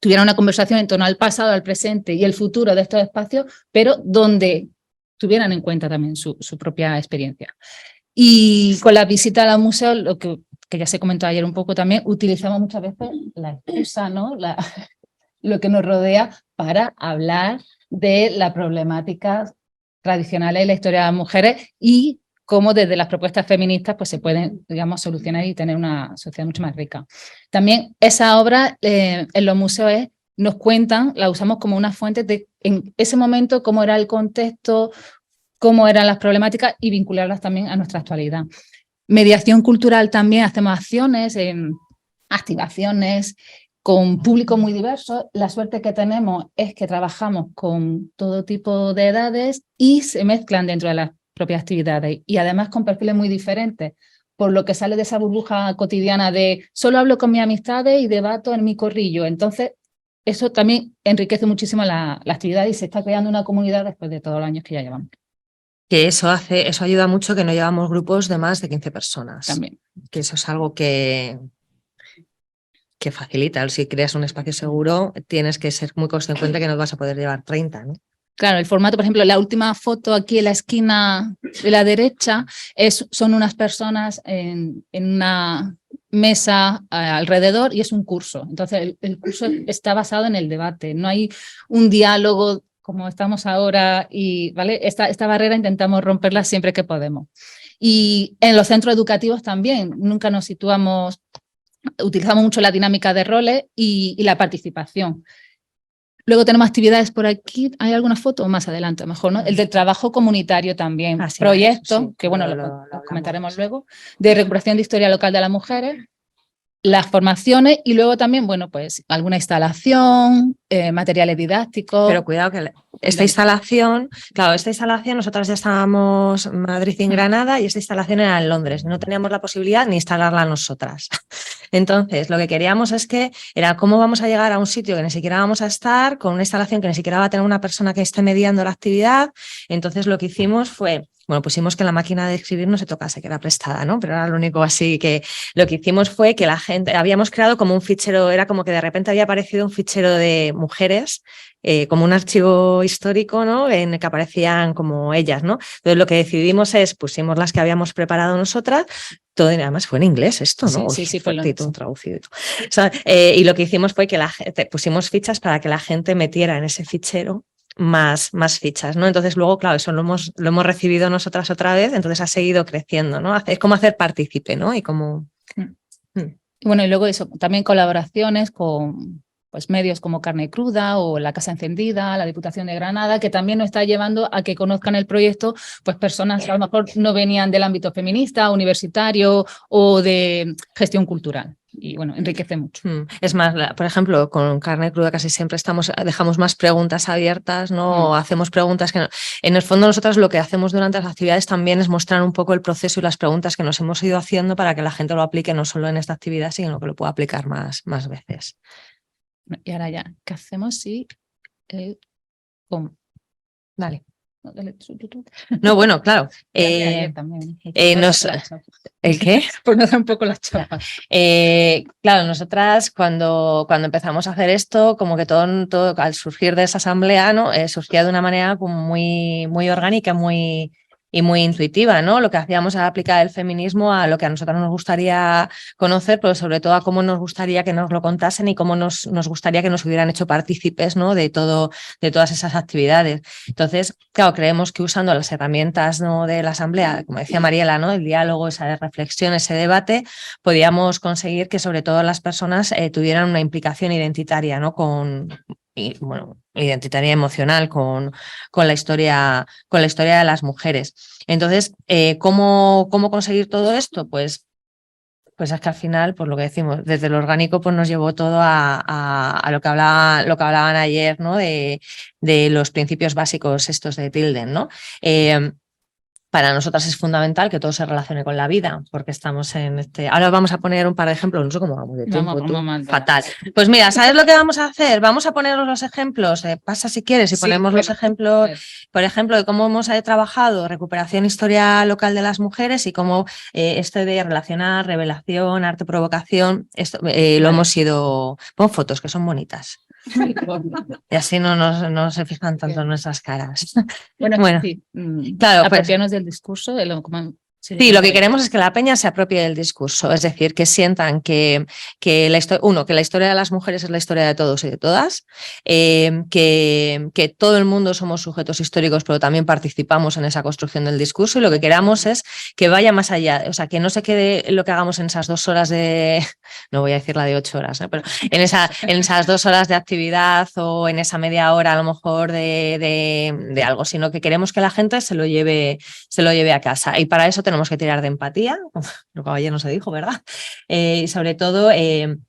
tuviera una conversación en torno al pasado, al presente y el futuro de estos espacios, pero donde tuvieran en cuenta también su propia experiencia. Y con la visita a los museos, lo que ya se comentó ayer un poco también, utilizamos muchas veces la excusa, ¿no? Lo que nos rodea para hablar de las problemáticas tradicionales de la historia de las mujeres y cómo desde las propuestas feministas pues, se pueden, digamos, solucionar y tener una sociedad mucho más rica. También esa obra en los museos nos cuentan, la usamos como una fuente de en ese momento cómo era el contexto, cómo eran las problemáticas y vincularlas también a nuestra actualidad. Mediación cultural también, hacemos acciones, activaciones con público muy diverso. La suerte que tenemos es que trabajamos con todo tipo de edades y se mezclan dentro de las propias actividades y además con perfiles muy diferentes, por lo que sale de esa burbuja cotidiana de solo hablo con mis amistades y debato en mi corrillo. Entonces, eso también enriquece muchísimo la actividad y se está creando una comunidad después de todos los años que ya llevamos. Que eso ayuda mucho, que no llevamos grupos de más de 15 personas. También. Que eso es algo que facilita. Si creas un espacio seguro, tienes que ser muy consecuente que no vas a poder llevar 30, ¿no? Claro, el formato, por ejemplo, la última foto aquí en la esquina de la derecha son unas personas en una mesa alrededor y es un curso. Entonces, el curso está basado en el debate. No hay un diálogo como estamos ahora y, ¿vale? Esta barrera intentamos romperla siempre que podemos. Y en los centros educativos también, nunca nos situamos, utilizamos mucho la dinámica de roles y la participación. Luego tenemos actividades por aquí. ¿Hay alguna foto? Más adelante, mejor, ¿no? El del trabajo comunitario también. Proyectos, sí, que bueno, lo comentaremos luego, de recuperación de historia local de las mujeres, las formaciones y luego también, bueno, pues alguna instalación, materiales didácticos. Pero cuidado que esta instalación nosotras ya estábamos en Madrid y en Granada y esta instalación era en Londres. No teníamos la posibilidad ni instalarla nosotras. Entonces, lo que queríamos es que era cómo vamos a llegar a un sitio que ni siquiera vamos a estar, con una instalación que ni siquiera va a tener una persona que esté mediando la actividad. Entonces, lo que hicimos fue, bueno, pusimos que la máquina de escribir no se tocase, que era prestada, ¿no? Pero era lo único así que lo que hicimos fue que la gente, habíamos creado como un fichero, era como que de repente había aparecido un fichero de mujeres, como un archivo histórico, ¿no? En el que aparecían como ellas, ¿no? Entonces lo que decidimos es, pusimos las que habíamos preparado nosotras, todo, además fue en inglés esto, ¿no? Sí, fue todo traducido. O sea, y lo que hicimos fue que pusimos fichas para que la gente metiera en ese fichero más fichas, ¿no? Entonces luego, claro, eso lo hemos recibido nosotras otra vez, entonces ha seguido creciendo, ¿no? Es como hacer partícipe, ¿no? Y como... Bueno, y luego eso, también colaboraciones con pues, medios como Carne Cruda o La Casa Encendida, la Diputación de Granada, que también nos está llevando a que conozcan el proyecto pues personas que a lo mejor no venían del ámbito feminista, universitario o de gestión cultural. Y bueno, enriquece mucho. Es más, por ejemplo, con Carne Cruda casi siempre dejamos más preguntas abiertas, ¿no? O hacemos preguntas que no. En el fondo nosotros lo que hacemos durante las actividades también es mostrar un poco el proceso y las preguntas que nos hemos ido haciendo para que la gente lo aplique no solo en esta actividad, sino que lo pueda aplicar más veces. Y ahora ya, ¿qué hacemos si... Dale. No, bueno, claro. ¿El qué? Por no dar un poco las chapas. Claro, nosotras cuando empezamos a hacer esto, como que todo al surgir de esa asamblea, ¿no? Surgía de una manera como muy orgánica, muy intuitiva, ¿no? Lo que hacíamos era aplicar el feminismo a lo que a nosotros nos gustaría conocer, pero sobre todo a cómo nos gustaría que nos lo contasen y cómo nos gustaría que nos hubieran hecho partícipes, ¿no? de todas esas actividades. Entonces, claro, creemos que usando las herramientas, ¿no? de la asamblea, como decía Mariela, ¿no? El diálogo, esa reflexión, ese debate, podíamos conseguir que sobre todo las personas tuvieran una implicación identitaria, ¿no? Identitaria emocional con la historia de las mujeres. Entonces, ¿cómo conseguir todo esto? Pues es que al final, pues lo que decimos, desde lo orgánico pues nos llevó todo a lo que hablaban ayer, ¿no? De los principios básicos estos de Tilden, ¿no? Para nosotras es fundamental que todo se relacione con la vida, porque estamos en este... Ahora vamos a poner un par de ejemplos, no sé cómo vamos de tiempo, fatal. Pues mira, ¿sabes lo que vamos a hacer? Vamos a poneros los ejemplos, pasa si quieres y ponemos los ejemplos, por ejemplo, de cómo hemos trabajado recuperación historia local de las mujeres y cómo esto de relacionar, revelación, arte, provocación, esto lo hemos ido... Pon fotos que son bonitas. Y así no se fijan tanto en nuestras caras. Bueno, sí. Claro, apropiarnos del discurso, Sí, lo que queremos es que la peña se apropie del discurso, es decir, que sientan que la historia de las mujeres es la historia de todos y de todas, que todo el mundo somos sujetos históricos, pero también participamos en esa construcción del discurso, y lo que queramos es que vaya más allá, o sea, que no se quede lo que hagamos en esas 2 horas no voy a decir la de 8 horas, pero en esas 2 horas de actividad o en esa media hora a lo mejor de algo, sino que queremos que la gente se lo lleve a casa, y para eso tenemos que tirar de empatía, lo que ayer no se dijo, ¿verdad? Y sobre todo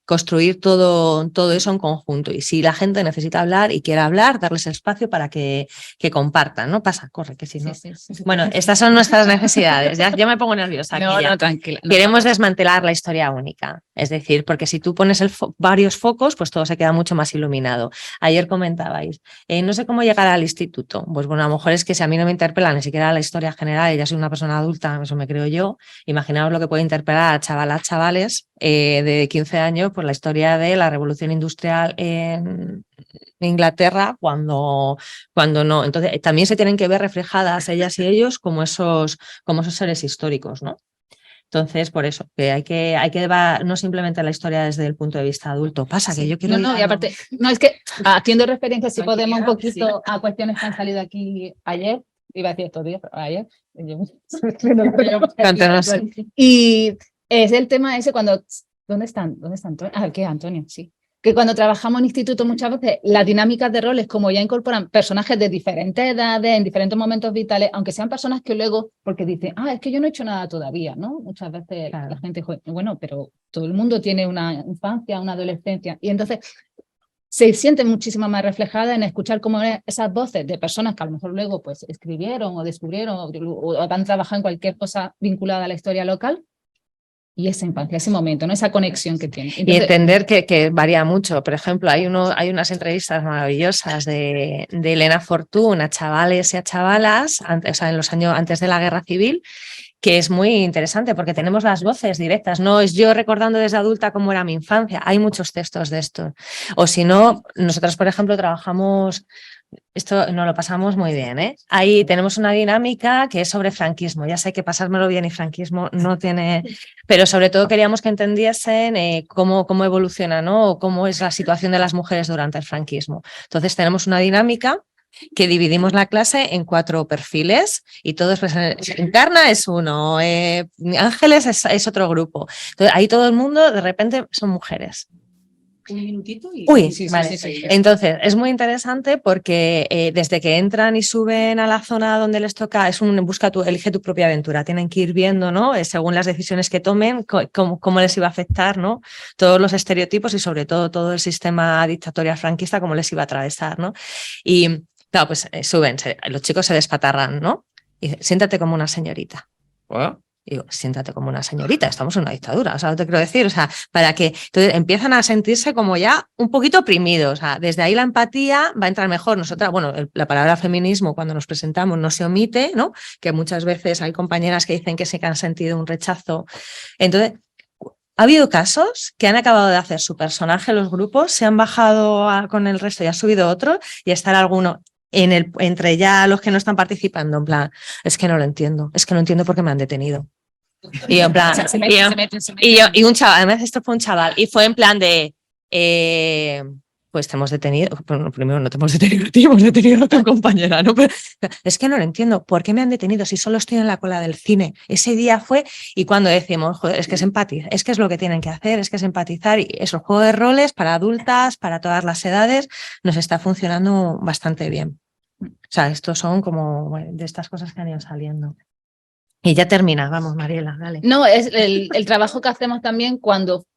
construir todo eso en conjunto, y si la gente necesita hablar y quiere hablar, darles el espacio para que compartan, ¿no? Pasa, corre, que si no. Sí. Bueno, estas son nuestras necesidades, ya me pongo nerviosa. No, aquí ya. no, tranquila. Queremos desmantelar la historia única, es decir, porque si tú pones varios focos, pues todo se queda mucho más iluminado. Ayer comentabais, no sé cómo llegar al instituto. Pues bueno, a lo mejor es que si a mí no me interpela ni siquiera la historia general y ya soy una persona adulta, eso me creo yo, imaginaos lo que puede interpelar a chavales de 15 años, pues la historia de la revolución industrial en Inglaterra cuando no. Entonces también se tienen que ver reflejadas ellas y ellos como esos seres históricos, ¿no? Entonces, por eso, que hay que no simplemente la historia desde el punto de vista adulto. Pasa que yo quiero... No, y aparte, no, es que haciendo referencia, si podemos un poquito a cuestiones que han salido aquí ayer, iba a decir estos días, pero ayer. Y es el tema ese cuando... ¿Dónde están? ¿Qué es Antonio? Sí. Que cuando trabajamos en instituto muchas veces las dinámicas de roles, como ya incorporan personajes de diferentes edades, en diferentes momentos vitales, aunque sean personas que luego, porque dicen, es que yo no he hecho nada todavía, ¿no? Muchas veces la gente dice, bueno, pero todo el mundo tiene una infancia, una adolescencia, y entonces se siente muchísimo más reflejada en escuchar cómo esas voces de personas que a lo mejor luego pues escribieron o descubrieron o han trabajado en cualquier cosa vinculada a la historia local, y esa infancia, ese momento, ¿no? Esa conexión que tiene. Entonces, y entender que varía mucho. Por ejemplo, hay unas entrevistas maravillosas de Elena Fortún a chavales y a chavalas, o sea, en los años antes de la Guerra Civil, que es muy interesante porque tenemos las voces directas. No es yo recordando desde adulta cómo era mi infancia. Hay muchos textos de esto. O si no, nosotros, por ejemplo, trabajamos... Esto nos lo pasamos muy bien, ¿eh? Ahí tenemos una dinámica que es sobre franquismo. Ya sé que pasármelo bien y franquismo no tiene... Pero sobre todo queríamos que entendiesen cómo evoluciona, ¿no? O cómo es la situación de las mujeres durante el franquismo. Entonces tenemos una dinámica que dividimos la clase en 4 perfiles y todos, pues, Encarna es uno, Ángeles es otro grupo. Entonces ahí todo el mundo de repente son mujeres. Un minutito y... Vale. Entonces, es muy interesante porque desde que entran y suben a la zona donde les toca, elige tu propia aventura. Tienen que ir viendo, ¿no? Según las decisiones que tomen, cómo les iba a afectar, ¿no? Todos los estereotipos y sobre todo el sistema dictatorial franquista, cómo les iba a atravesar, ¿no? Y claro, pues suben, los chicos se despatarran, ¿no? Y dicen, siéntate como una señorita. ¿Oh? Digo, siéntate como una señorita, estamos en una dictadura, o sea, no te quiero decir, o sea, para que entonces empiezan a sentirse como ya un poquito oprimidos, o sea, desde ahí la empatía va a entrar mejor. Nosotras, bueno, la palabra feminismo cuando nos presentamos no se omite, ¿no? Que muchas veces hay compañeras que dicen que han sentido un rechazo. Entonces, ha habido casos que han acabado de hacer su personaje en los grupos, se han bajado con el resto y ha subido otro, y estar alguno entre ya los que no están participando, en plan, es que no entiendo por qué me han detenido. Y en plan, y un chaval, además esto fue un chaval, y fue en plan de, pues te hemos detenido, bueno, primero no te hemos detenido a ti, hemos detenido a tu compañera, ¿no? Pero, es que no lo entiendo, ¿por qué me han detenido si solo estoy en la cola del cine? Ese día fue, y cuando decimos, joder, es que es empatizar, es que es lo que tienen que hacer, es que es empatizar, y eso, el juego de roles para adultas, para todas las edades, nos está funcionando bastante bien. O sea, estos son como de estas cosas que han ido saliendo. Y ya termina, vamos, Mariela, dale. No, es el trabajo que hacemos también cuando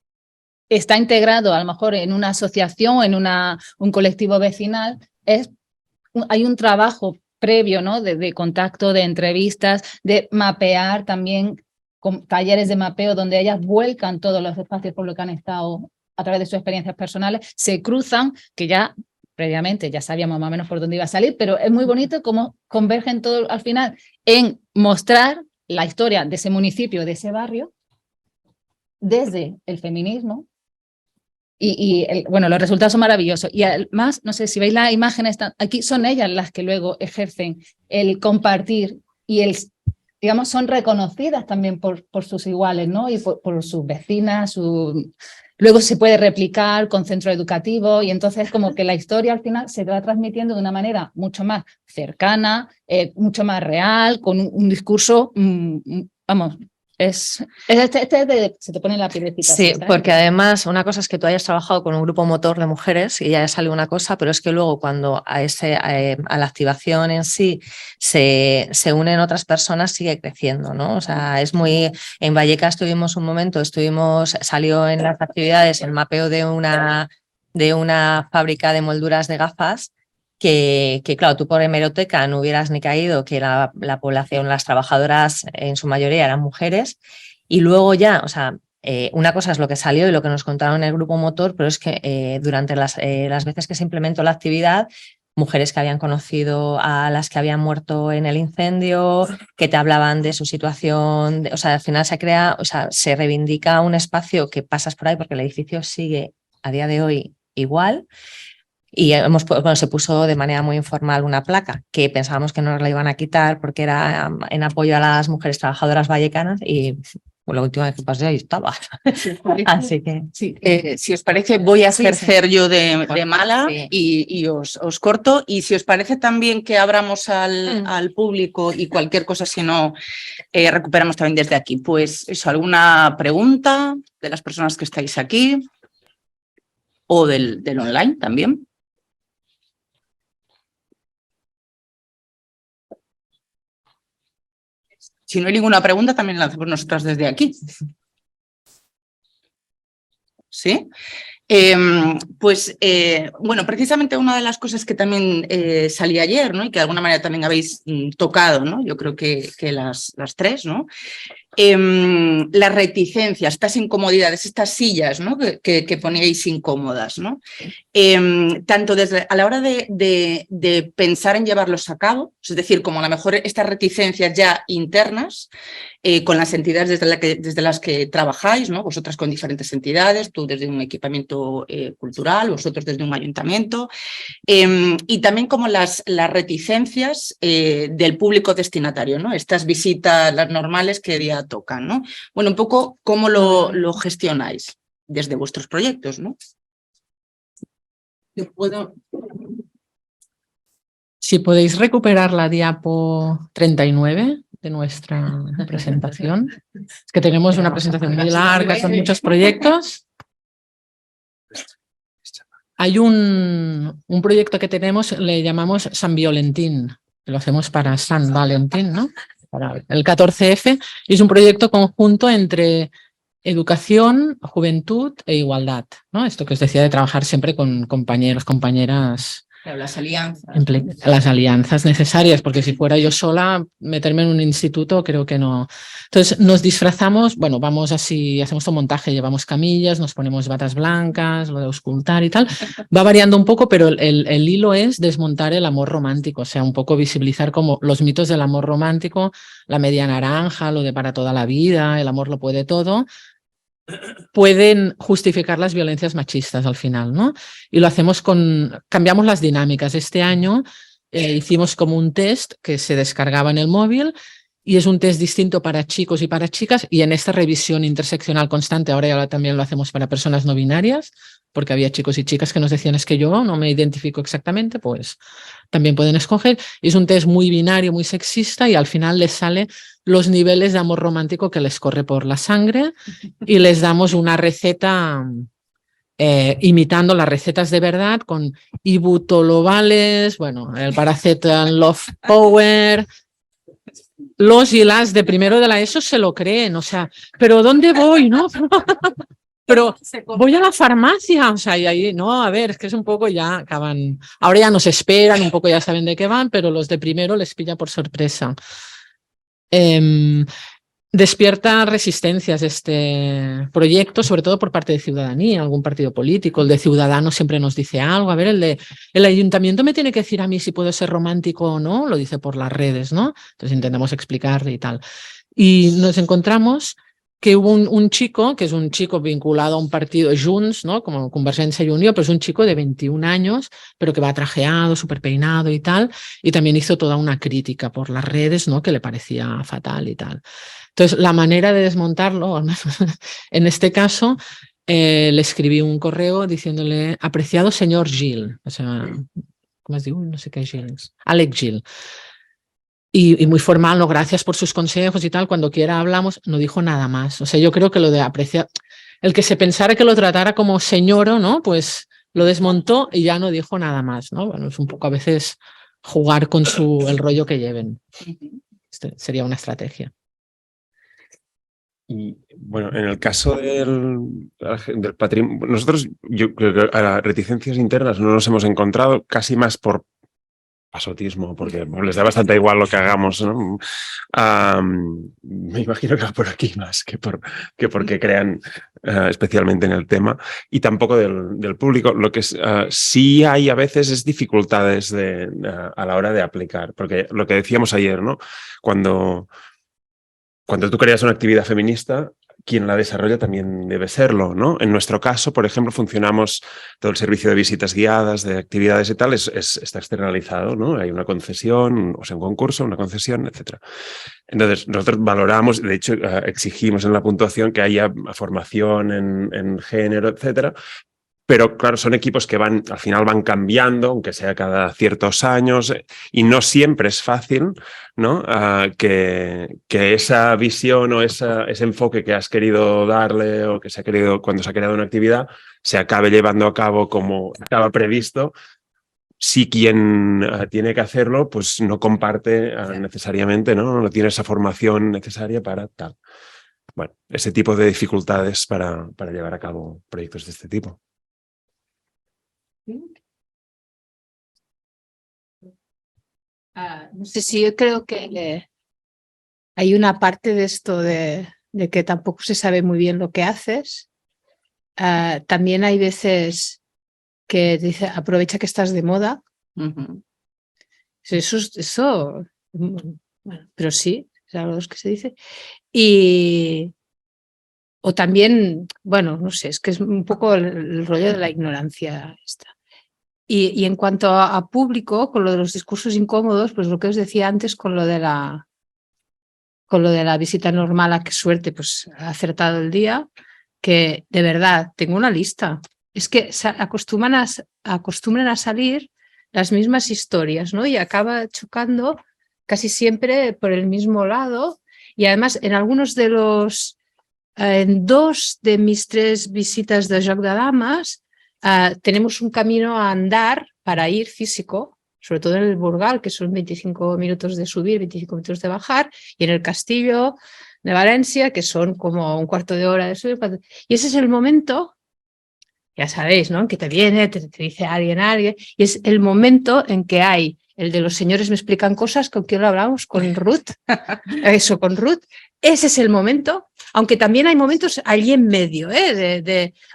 está integrado a lo mejor en una asociación, en un colectivo vecinal, hay un trabajo previo, ¿no? De contacto, de entrevistas, de mapear también, con talleres de mapeo donde ellas vuelcan todos los espacios por los que han estado a través de sus experiencias personales, se cruzan, que ya previamente ya sabíamos más o menos por dónde iba a salir, pero es muy bonito cómo convergen todos al final en mostrar la historia de ese municipio, de ese barrio, desde el feminismo. Bueno, los resultados son maravillosos. Y además, no sé si veis las imágenes, aquí son ellas las que luego ejercen el compartir y el digamos, son reconocidas también por sus iguales, ¿no? Y por sus vecinas, luego se puede replicar con centro educativo y entonces como que la historia al final se va transmitiendo de una manera mucho más cercana, mucho más real, con un discurso, vamos, se te pone la pielecita. Sí, ¿sabes? porque además una cosa es que tú hayas trabajado con un grupo motor de mujeres y ya sale una cosa, pero es que luego cuando a la activación en sí se unen otras personas sigue creciendo, ¿no? O sea, es muy... En Vallecas tuvimos un momento, salió en las actividades el mapeo de una fábrica de molduras de gafas que claro, tú por hemeroteca no hubieras ni caído que la población, las trabajadoras en su mayoría eran mujeres. Y luego ya, o sea, una cosa es lo que salió y lo que nos contaron en el grupo motor, pero es que durante las veces que se implementó la actividad, mujeres que habían conocido a las que habían muerto en el incendio, que te hablaban de su situación, o sea, al final se reivindica un espacio que pasas por ahí porque el edificio sigue a día de hoy igual. Y se puso de manera muy informal una placa que pensábamos que no nos la iban a quitar porque era en apoyo a las mujeres trabajadoras vallecanas y la última vez que pasé ahí estaba. Así que... Sí, si os parece, voy a ejercer yo de mala y os corto. Y si os parece también que abramos al público y cualquier cosa, si no, recuperamos también desde aquí. Pues eso, ¿alguna pregunta de las personas que estáis aquí o del online también? Si no hay ninguna pregunta, también la hacemos nosotras desde aquí. ¿Sí? Bueno, precisamente una de las cosas que también salí ayer, ¿no? Y que de alguna manera también habéis tocado, ¿no? Yo creo que las tres, ¿no? Las reticencias, estas incomodidades, estas sillas, ¿no? que poníais incómodas, ¿no? Tanto a la hora de pensar en llevarlos a cabo, es decir, como a lo mejor estas reticencias ya internas, con las entidades desde las que trabajáis, ¿no? Vosotras con diferentes entidades, tú desde un equipamiento cultural, vosotros desde un ayuntamiento, y también como las reticencias del público destinatario, ¿no? Estas visitas, las normales que día tocan, ¿no? Bueno, un poco cómo lo gestionáis desde vuestros proyectos, ¿no? Yo puedo... Si podéis recuperar la diapo 39 de nuestra presentación. Es que tenemos una presentación muy larga con muchos proyectos. Hay un proyecto que tenemos, le llamamos San Violentín, que lo hacemos para San Valentín, ¿no? Para el 14F, y es un proyecto conjunto entre educación, juventud e igualdad, ¿no? Esto que os decía de trabajar siempre con compañeros, compañeras. Claro, las alianzas. Las alianzas necesarias, porque si fuera yo sola, meterme en un instituto, creo que no. Entonces nos disfrazamos, bueno, vamos así, hacemos un montaje, llevamos camillas, nos ponemos batas blancas, lo de auscultar y tal. Va variando un poco, pero el hilo es desmontar el amor romántico, o sea, un poco visibilizar como los mitos del amor romántico, la media naranja, lo de para toda la vida, el amor lo puede todo, pueden justificar las violencias machistas al final, ¿no? Y lo hacemos cambiamos las dinámicas. Este año hicimos como un test que se descargaba en el móvil y es un test distinto para chicos y para chicas, y en esta revisión interseccional constante, ahora ya también lo hacemos para personas no binarias, porque había chicos y chicas que nos decían es que yo no me identifico exactamente, pues también pueden escoger. Y es un test muy binario, muy sexista, y al final les sale los niveles de amor romántico que les corre por la sangre y les damos una receta imitando las recetas de verdad con ibutolovales, bueno, el paracetamol Love Power. Los y las de primero de la ESO se lo creen, o sea, ¿pero dónde voy? ¿No? Pero voy a la farmacia, o sea, y ahí, no, a ver, es que es un poco ya acaban, ahora ya nos esperan, un poco ya saben de qué van, pero los de primero les pilla por sorpresa. Despierta resistencias este proyecto, sobre todo por parte de ciudadanía, algún partido político. El de Ciudadanos siempre nos dice algo. A ver, el ayuntamiento me tiene que decir a mí si puedo ser romántico o no, lo dice por las redes, ¿no? Entonces intentamos explicarle y tal. Y nos encontramos que hubo un chico, que es un chico vinculado a un partido Junts, ¿no? Como Convergencia y Unió, pero es un chico de 21 años, pero que va trajeado, súper peinado y tal, y también hizo toda una crítica por las redes, ¿no? Que le parecía fatal y tal. Entonces, la manera de desmontarlo, en este caso, le escribí un correo diciéndole, apreciado señor Gil, o sea, ¿cómo es digo? No sé qué es Gil, Alex Gil. Y muy formal, no, gracias por sus consejos y tal, cuando quiera hablamos, no dijo nada más. O sea, yo creo que lo de apreciar, el que se pensara que lo tratara como señoro, ¿no? Pues lo desmontó y ya no dijo nada más, ¿no? Bueno, es un poco a veces jugar con el rollo que lleven. Sería una estrategia. Y bueno, en el caso del patrimonio, nosotros, yo creo que a las reticencias internas no nos hemos encontrado, casi más por pasotismo, porque les da bastante igual lo que hagamos, ¿no? Me imagino que va por aquí más que porque crean especialmente en el tema, y tampoco del público. Lo que sí hay a veces es dificultades a la hora de aplicar, porque lo que decíamos ayer, ¿no? Cuando tú creas una actividad feminista, quien la desarrolla también debe serlo, ¿no? En nuestro caso, por ejemplo, funcionamos todo el servicio de visitas guiadas, de actividades y tal, está externalizado, ¿no? Hay una concesión, o sea, un concurso, una concesión, etc. Entonces, nosotros valoramos, de hecho, exigimos en la puntuación que haya formación en género, etcétera. Pero claro, son equipos que al final van cambiando, aunque sea cada ciertos años, y no siempre es fácil, ¿no? Que esa visión o ese enfoque que has querido darle o que cuando se ha creado una actividad se acabe llevando a cabo como estaba previsto, si quien tiene que hacerlo pues no comparte necesariamente, ¿no? No tiene esa formación necesaria para tal. Bueno, ese tipo de dificultades para llevar a cabo proyectos de este tipo. No sé si yo creo que hay una parte de esto de que tampoco se sabe muy bien lo que haces. También hay veces que dice, aprovecha que estás de moda. Eso, bueno, pero sí, es algo que se dice. O también, bueno, no sé, es que es un poco el rollo de la ignorancia esta. Y en cuanto a público, con lo de los discursos incómodos, pues lo que os decía antes con lo de la visita normal, a qué suerte, pues ha acertado el día, que de verdad tengo una lista. Es que acostumbran a salir las mismas historias, ¿no? Y acaba chocando casi siempre por el mismo lado. Y además, en 2 de mis 3 visitas de Joc de Damas, tenemos un camino a andar para ir físico, sobre todo en el Burgal, que son 25 minutos de subir, 25 minutos de bajar, y en el Castillo de Valencia, que son como un cuarto de hora de subir. Y ese es el momento, ya sabéis, ¿no? Que te viene, te dice alguien, y es el momento en que hay el de los señores me explican cosas. ¿Con quién lo hablamos? Con Ruth. Eso, con Ruth. Ese es el momento, aunque también hay momentos allí en medio,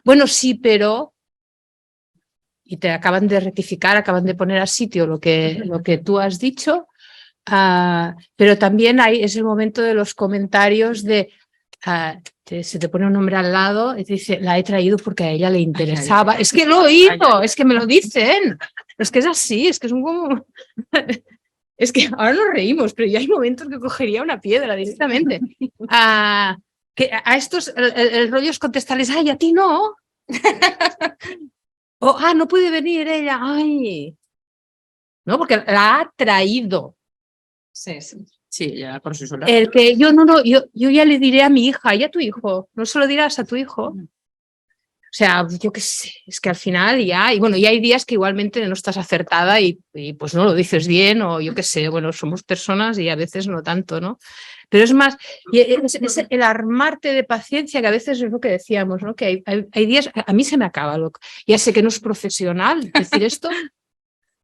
bueno, sí, pero... Y te acaban de rectificar, acaban de poner a sitio lo que tú has dicho, pero también es el momento de los comentarios de... se te pone un nombre al lado y te dice, la he traído porque a ella le interesaba. Es que lo he oído, es que me lo dicen. Es que es así, es que es un como... Es que ahora nos reímos, pero ya hay momentos que cogería una piedra directamente. Que a estos, el rollo es contestarles, ay, a ti no. O, no puede venir ella, ay. No, porque la ha traído. Sí, sí. Sí, ya por su sola. El que yo ya le diré a mi hija y a tu hijo, no se lo dirás a tu hijo. O sea, yo qué sé, es que al final y bueno, y hay días que igualmente no estás acertada y pues no lo dices bien, o yo qué sé, bueno, somos personas y a veces no tanto, ¿no? Pero es más, y es el armarte de paciencia, que a veces es lo que decíamos, ¿no? Que hay días, a mí se me acaba, ya sé que no es profesional decir esto,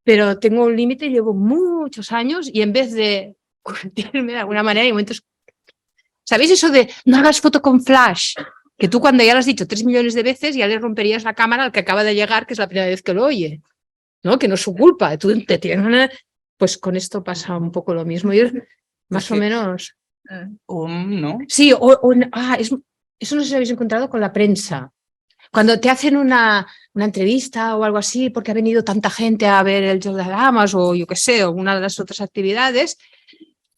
pero tengo un límite, llevo muchos años y en vez de curtirme de alguna manera, hay momentos... ¿Sabéis eso de no hagas foto con flash? Que tú cuando ya lo has dicho 3 millones de veces ya le romperías la cámara al que acaba de llegar, que es la primera vez que lo oye, ¿no? Que no es su culpa. Tú te tienes... Pues con esto pasa un poco lo mismo. Yo, más o menos... ¿No? Sí, eso no sé si lo habéis encontrado con la prensa. Cuando te hacen una entrevista o algo así, porque ha venido tanta gente a ver el Joc de Dames o yo qué sé, o una de las otras actividades,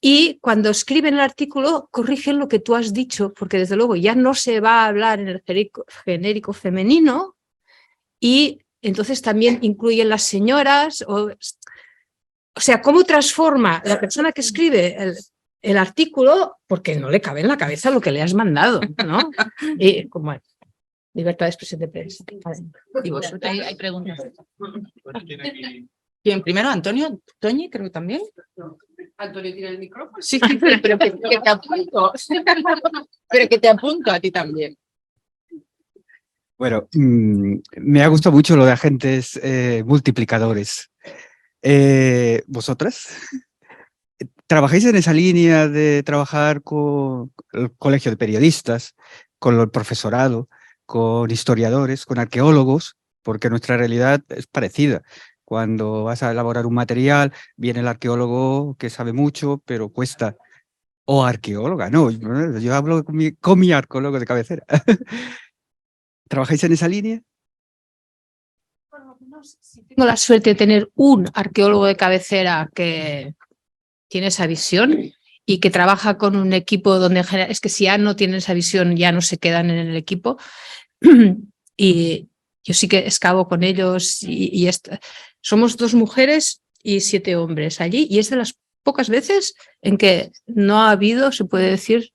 y cuando escriben el artículo corrigen lo que tú has dicho, porque desde luego ya no se va a hablar en el genérico femenino, y entonces también incluyen las señoras. O sea, ¿cómo transforma la persona que escribe el artículo? Porque no le cabe en la cabeza lo que le has mandado, ¿no? Y como libertad de expresión de prensa. Y vosotros. Hay preguntas. ¿Quién primero? Antonio, Toñi, creo que también. Antonio tiene el micrófono. Sí, pero que te apunto. Pero que te apunto a ti también. Bueno, me ha gustado mucho lo de agentes multiplicadores. ¿Vosotras trabajáis en esa línea de trabajar con el colegio de periodistas, con el profesorado, con historiadores, con arqueólogos? Porque nuestra realidad es parecida. Cuando vas a elaborar un material, viene el arqueólogo que sabe mucho, pero cuesta. O arqueóloga, no, yo hablo con mi arqueólogo de cabecera. ¿Trabajáis en esa línea? Tengo la suerte de tener un arqueólogo de cabecera que tiene esa visión y que trabaja con un equipo donde en general, es que si ya no tienen esa visión ya no se quedan en el equipo. Y yo sí que excavo con ellos somos 2 mujeres y 7 hombres allí, y es de las pocas veces en que no ha habido, se puede decir,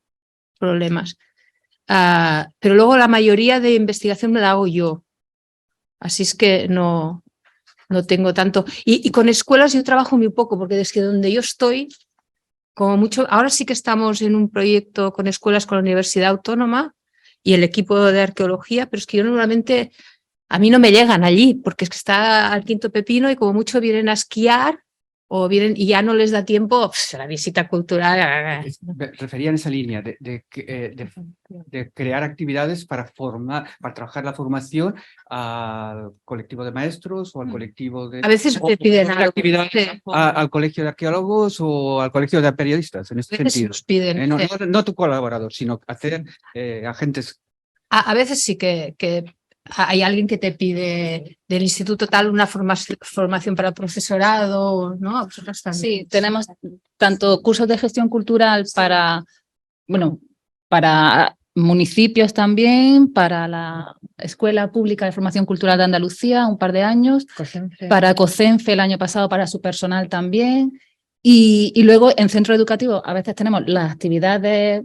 problemas. Pero luego la mayoría de investigación me la hago yo. Así es que no tengo tanto. Y con escuelas yo trabajo muy poco, porque desde donde yo estoy, como mucho, ahora sí que estamos en un proyecto con escuelas con la Universidad Autónoma y el equipo de arqueología, pero es que yo normalmente, a mí no me llegan allí, porque es que está al quinto pepino y como mucho vienen a esquiar o vienen y ya no les da tiempo la visita cultural. Me refería en esa línea de crear actividades para trabajar la formación al colectivo de maestros o al colectivo de... A veces te piden algo. Actividades Sí. al colegio de arqueólogos o al colegio de periodistas, en este A veces sentido. nos piden. No, Sí. no tu colaborador, sino hacer agentes. A veces sí que hay alguien que te pide del instituto tal una formación para profesorado, ¿no? Vosotras también. Sí, tenemos tanto cursos de gestión cultural para, bueno, para municipios también, para la Escuela Pública de Formación Cultural de Andalucía, un par de años, para COCENFE el año pasado, para su personal también, y luego en centro educativo a veces tenemos las actividades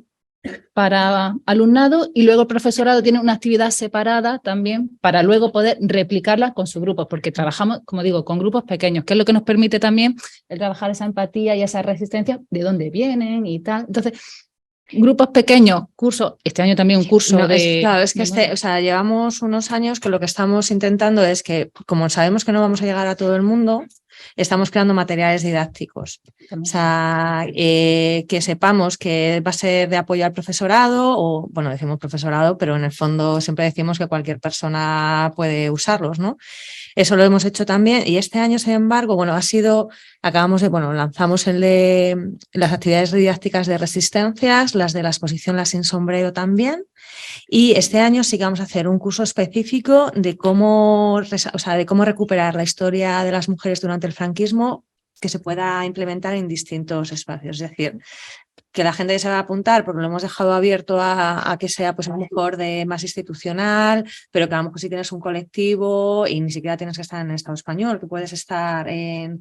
para alumnado y luego el profesorado tiene una actividad separada también para luego poder replicarla con sus grupos, porque trabajamos, como digo, con grupos pequeños, que es lo que nos permite también el trabajar esa empatía y esa resistencia de dónde vienen y tal. Entonces, grupos pequeños, cursos, este año también un curso No, de... claro, es que llevamos unos años que lo que estamos intentando es que, como sabemos que no vamos a llegar a todo el mundo, estamos creando materiales didácticos. O sea, que sepamos que va a ser de apoyo al profesorado, o bueno, decimos profesorado, pero en el fondo siempre decimos que cualquier persona puede usarlos, ¿no? Eso lo hemos hecho también, y este año, sin embargo, bueno, lanzamos el de las actividades didácticas de resistencias, las de la exposición Las sin sombrero también, y este año sí que vamos a hacer un curso específico de cómo recuperar la historia de las mujeres durante el franquismo que se pueda implementar en distintos espacios. Es decir, que la gente se va a apuntar porque lo hemos dejado abierto a que sea pues a lo mejor de más institucional, pero que a lo mejor si tienes un colectivo y ni siquiera tienes que estar en el Estado español, que puedes estar en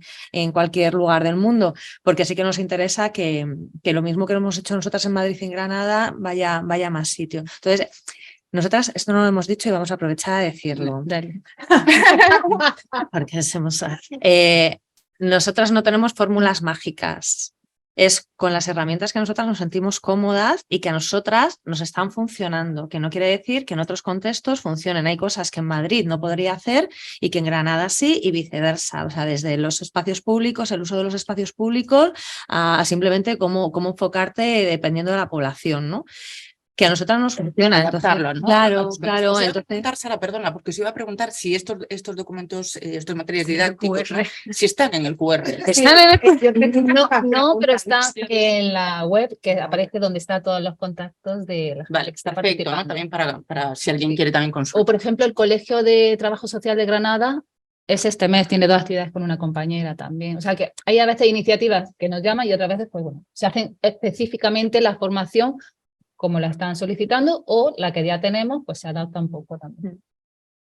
cualquier lugar del mundo, porque sí que nos interesa que lo mismo que lo hemos hecho nosotras en Madrid y en Granada vaya a más sitios. Entonces, nosotras, esto no lo hemos dicho y vamos a aprovechar a decirlo. Dale. Porque nosotras no tenemos fórmulas mágicas. Es con las herramientas que nosotras nos sentimos cómodas y que a nosotras nos están funcionando, que no quiere decir que en otros contextos funcionen. Hay cosas que en Madrid no podría hacer y que en Granada sí, y viceversa. O sea, desde los espacios públicos, el uso de los espacios públicos, a simplemente cómo enfocarte dependiendo de la población, ¿no? que a nosotros nos funciona. Entonces, adaptarlo, ¿no? claro, Os claro. iba a Entonces, preguntar, Sara, perdona, porque os iba a preguntar si estos documentos, estos materiales didácticos, ¿no? Si están en el QR. No, pero está en la web que aparece donde está todos los contactos de la gente Vale, que está perfecto, ¿no? participando. También para si alguien quiere también O, consultar. por ejemplo, el Colegio de Trabajo Social de Granada es este mes, tiene 2 actividades con una compañera también. O sea que hay a veces iniciativas que nos llaman y otras veces, pues bueno, se hacen específicamente la formación como la están solicitando o la que ya tenemos, pues se adapta un poco también.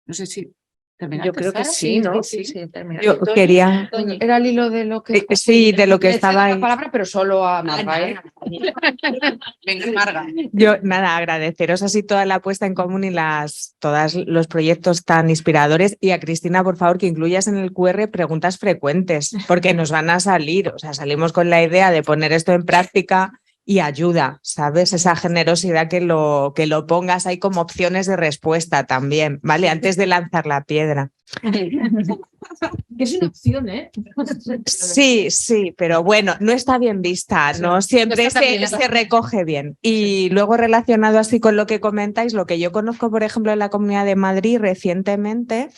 No sé si terminaste, yo creo que Sara. sí, ¿no? Sí. Termina. Yo quería, Toñi. Era el hilo de lo que... sí, de lo que Le cedo estaba la ahí. palabra, pero solo a Marga, ¿eh? Venga, Marga. Yo, nada, agradeceros así toda la puesta en común y todos los proyectos tan inspiradores. Y a Cristina, por favor, que incluyas en el QR preguntas frecuentes, porque nos van a salir. O sea, salimos con la idea de poner esto en práctica y ayuda, ¿sabes? Esa generosidad que lo pongas ahí como opciones de respuesta también, ¿vale? Antes de lanzar la piedra. Que es una opción, ¿eh? Sí, sí, pero bueno, no está bien vista, no siempre se recoge bien. Y luego relacionado así con lo que comentáis, lo que yo conozco, por ejemplo, en la Comunidad de Madrid recientemente,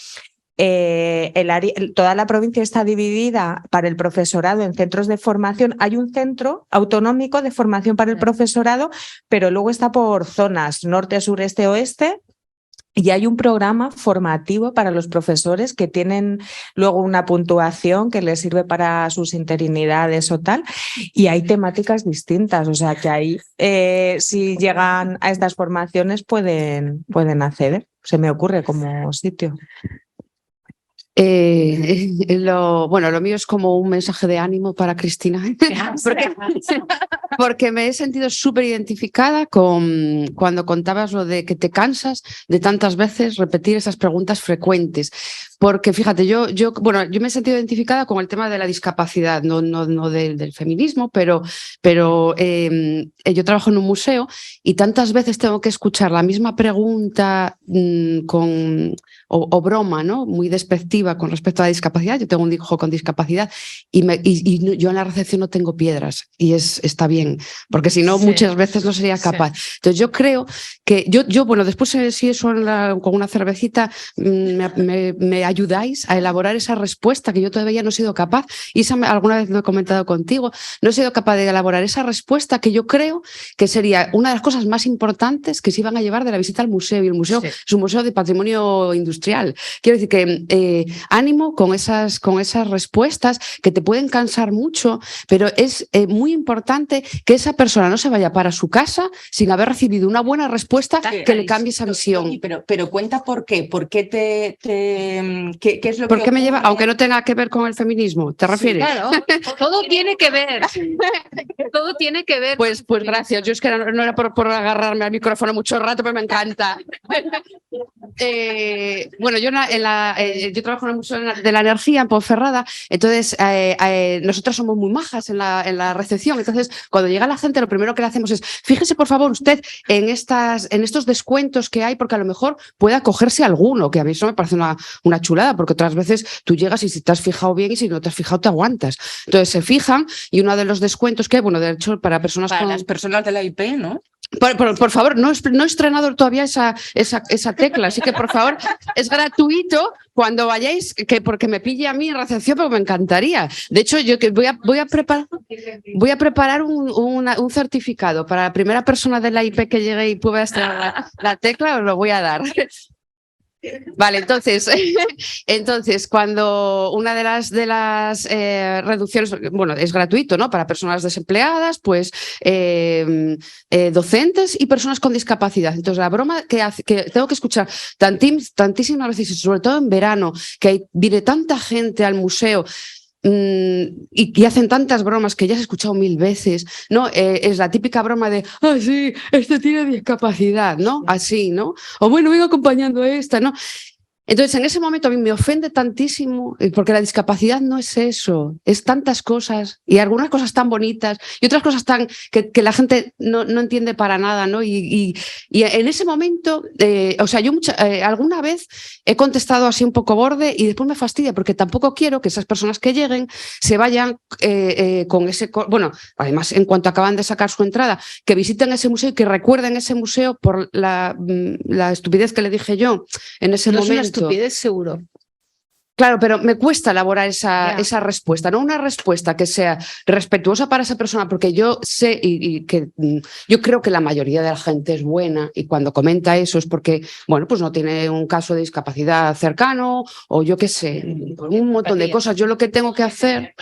toda la provincia está dividida para el profesorado en centros de formación. Hay un centro autonómico de formación para el profesorado, pero luego está por zonas, norte, sureste, oeste. Y hay un programa formativo para los profesores que tienen luego una puntuación que les sirve para sus interinidades o tal. Y hay temáticas distintas, o sea que ahí si llegan a estas formaciones pueden acceder. Se me ocurre como sitio. Bueno, lo mío es como un mensaje de ánimo para Cristina, porque me he sentido súper identificada con cuando contabas lo de que te cansas de tantas veces repetir esas preguntas frecuentes. Porque fíjate, yo me he sentido identificada con el tema de la discapacidad, no del feminismo, pero yo trabajo en un museo y tantas veces tengo que escuchar la misma pregunta o broma, ¿no? Muy despectiva con respecto a la discapacidad. Yo tengo un hijo con discapacidad y yo en la recepción no tengo piedras y está bien, porque si no muchas veces no sería capaz. Entonces yo creo que bueno, después si eso con una cervecita me ayudáis a elaborar esa respuesta que yo todavía no he sido capaz, y alguna vez lo he comentado contigo, no he sido capaz de elaborar esa respuesta que yo creo que sería una de las cosas más importantes que se iban a llevar de la visita al museo, y el museo es un museo de patrimonio industrial. Quiero decir que ánimo con esas respuestas que te pueden cansar mucho, pero es muy importante que esa persona no se vaya para su casa sin haber recibido una buena respuesta que le cambie esa visión. Pero cuenta por qué. ¿Por qué qué es lo ¿Por que qué me lleva, ocurre? aunque no tenga que ver con el feminismo? ¿Te refieres? Claro, todo tiene que ver. Todo tiene que ver. Pues gracias. Yo es que no era por agarrarme al micrófono mucho rato, pero me encanta. Bueno, yo trabajo en el Museo de la Energía en Ponferrada, entonces nosotros somos muy majas en la recepción. Entonces, cuando llega la gente, lo primero que le hacemos es: fíjese, por favor, usted en estos descuentos que hay, porque a lo mejor puede acogerse a alguno, que a mí eso me parece una chulada, porque otras veces tú llegas y si te has fijado bien y si no te has fijado te aguantas. Entonces se fijan, y uno de los descuentos que, bueno, de hecho, para personas Para con... las personas de la IP, ¿no? Por favor, no he estrenado todavía esa tecla, así que por favor, es gratuito cuando vayáis, porque me pille a mí en recepción, pero me encantaría. De hecho, yo voy a preparar un certificado para la primera persona de la IP que llegue y pueda estrenar la tecla, os lo voy a dar. Vale, entonces cuando una de las reducciones, bueno, es gratuito, ¿no? Para personas desempleadas, pues docentes y personas con discapacidad. Entonces la broma que tengo que escuchar tantísimas veces, y sobre todo en verano, que viene tanta gente al museo, y hacen tantas bromas que ya has escuchado 1000 veces, ¿no? Es la típica broma de: ah, sí, este tiene discapacidad, ¿no? Así, ¿no? O bueno, vengo acompañando a esta, ¿no? Entonces, en ese momento a mí me ofende tantísimo, porque la discapacidad no es eso, es tantas cosas, y algunas cosas tan bonitas, y otras cosas tan que la gente no entiende para nada, ¿no? Y en ese momento, o sea, yo alguna vez he contestado así un poco borde y después me fastidia, porque tampoco quiero que esas personas que lleguen se vayan con ese... Bueno, además, en cuanto acaban de sacar su entrada, que visiten ese museo y que recuerden ese museo por la estupidez que le dije yo en ese No es momento. una estupidez, seguro. Claro, pero me cuesta elaborar esa respuesta, no una respuesta que sea respetuosa para esa persona, porque yo sé y que yo creo que la mayoría de la gente es buena y cuando comenta eso es porque, bueno, pues no tiene un caso de discapacidad cercano o yo qué sé, un montón de cosas. Yo lo que tengo que hacer...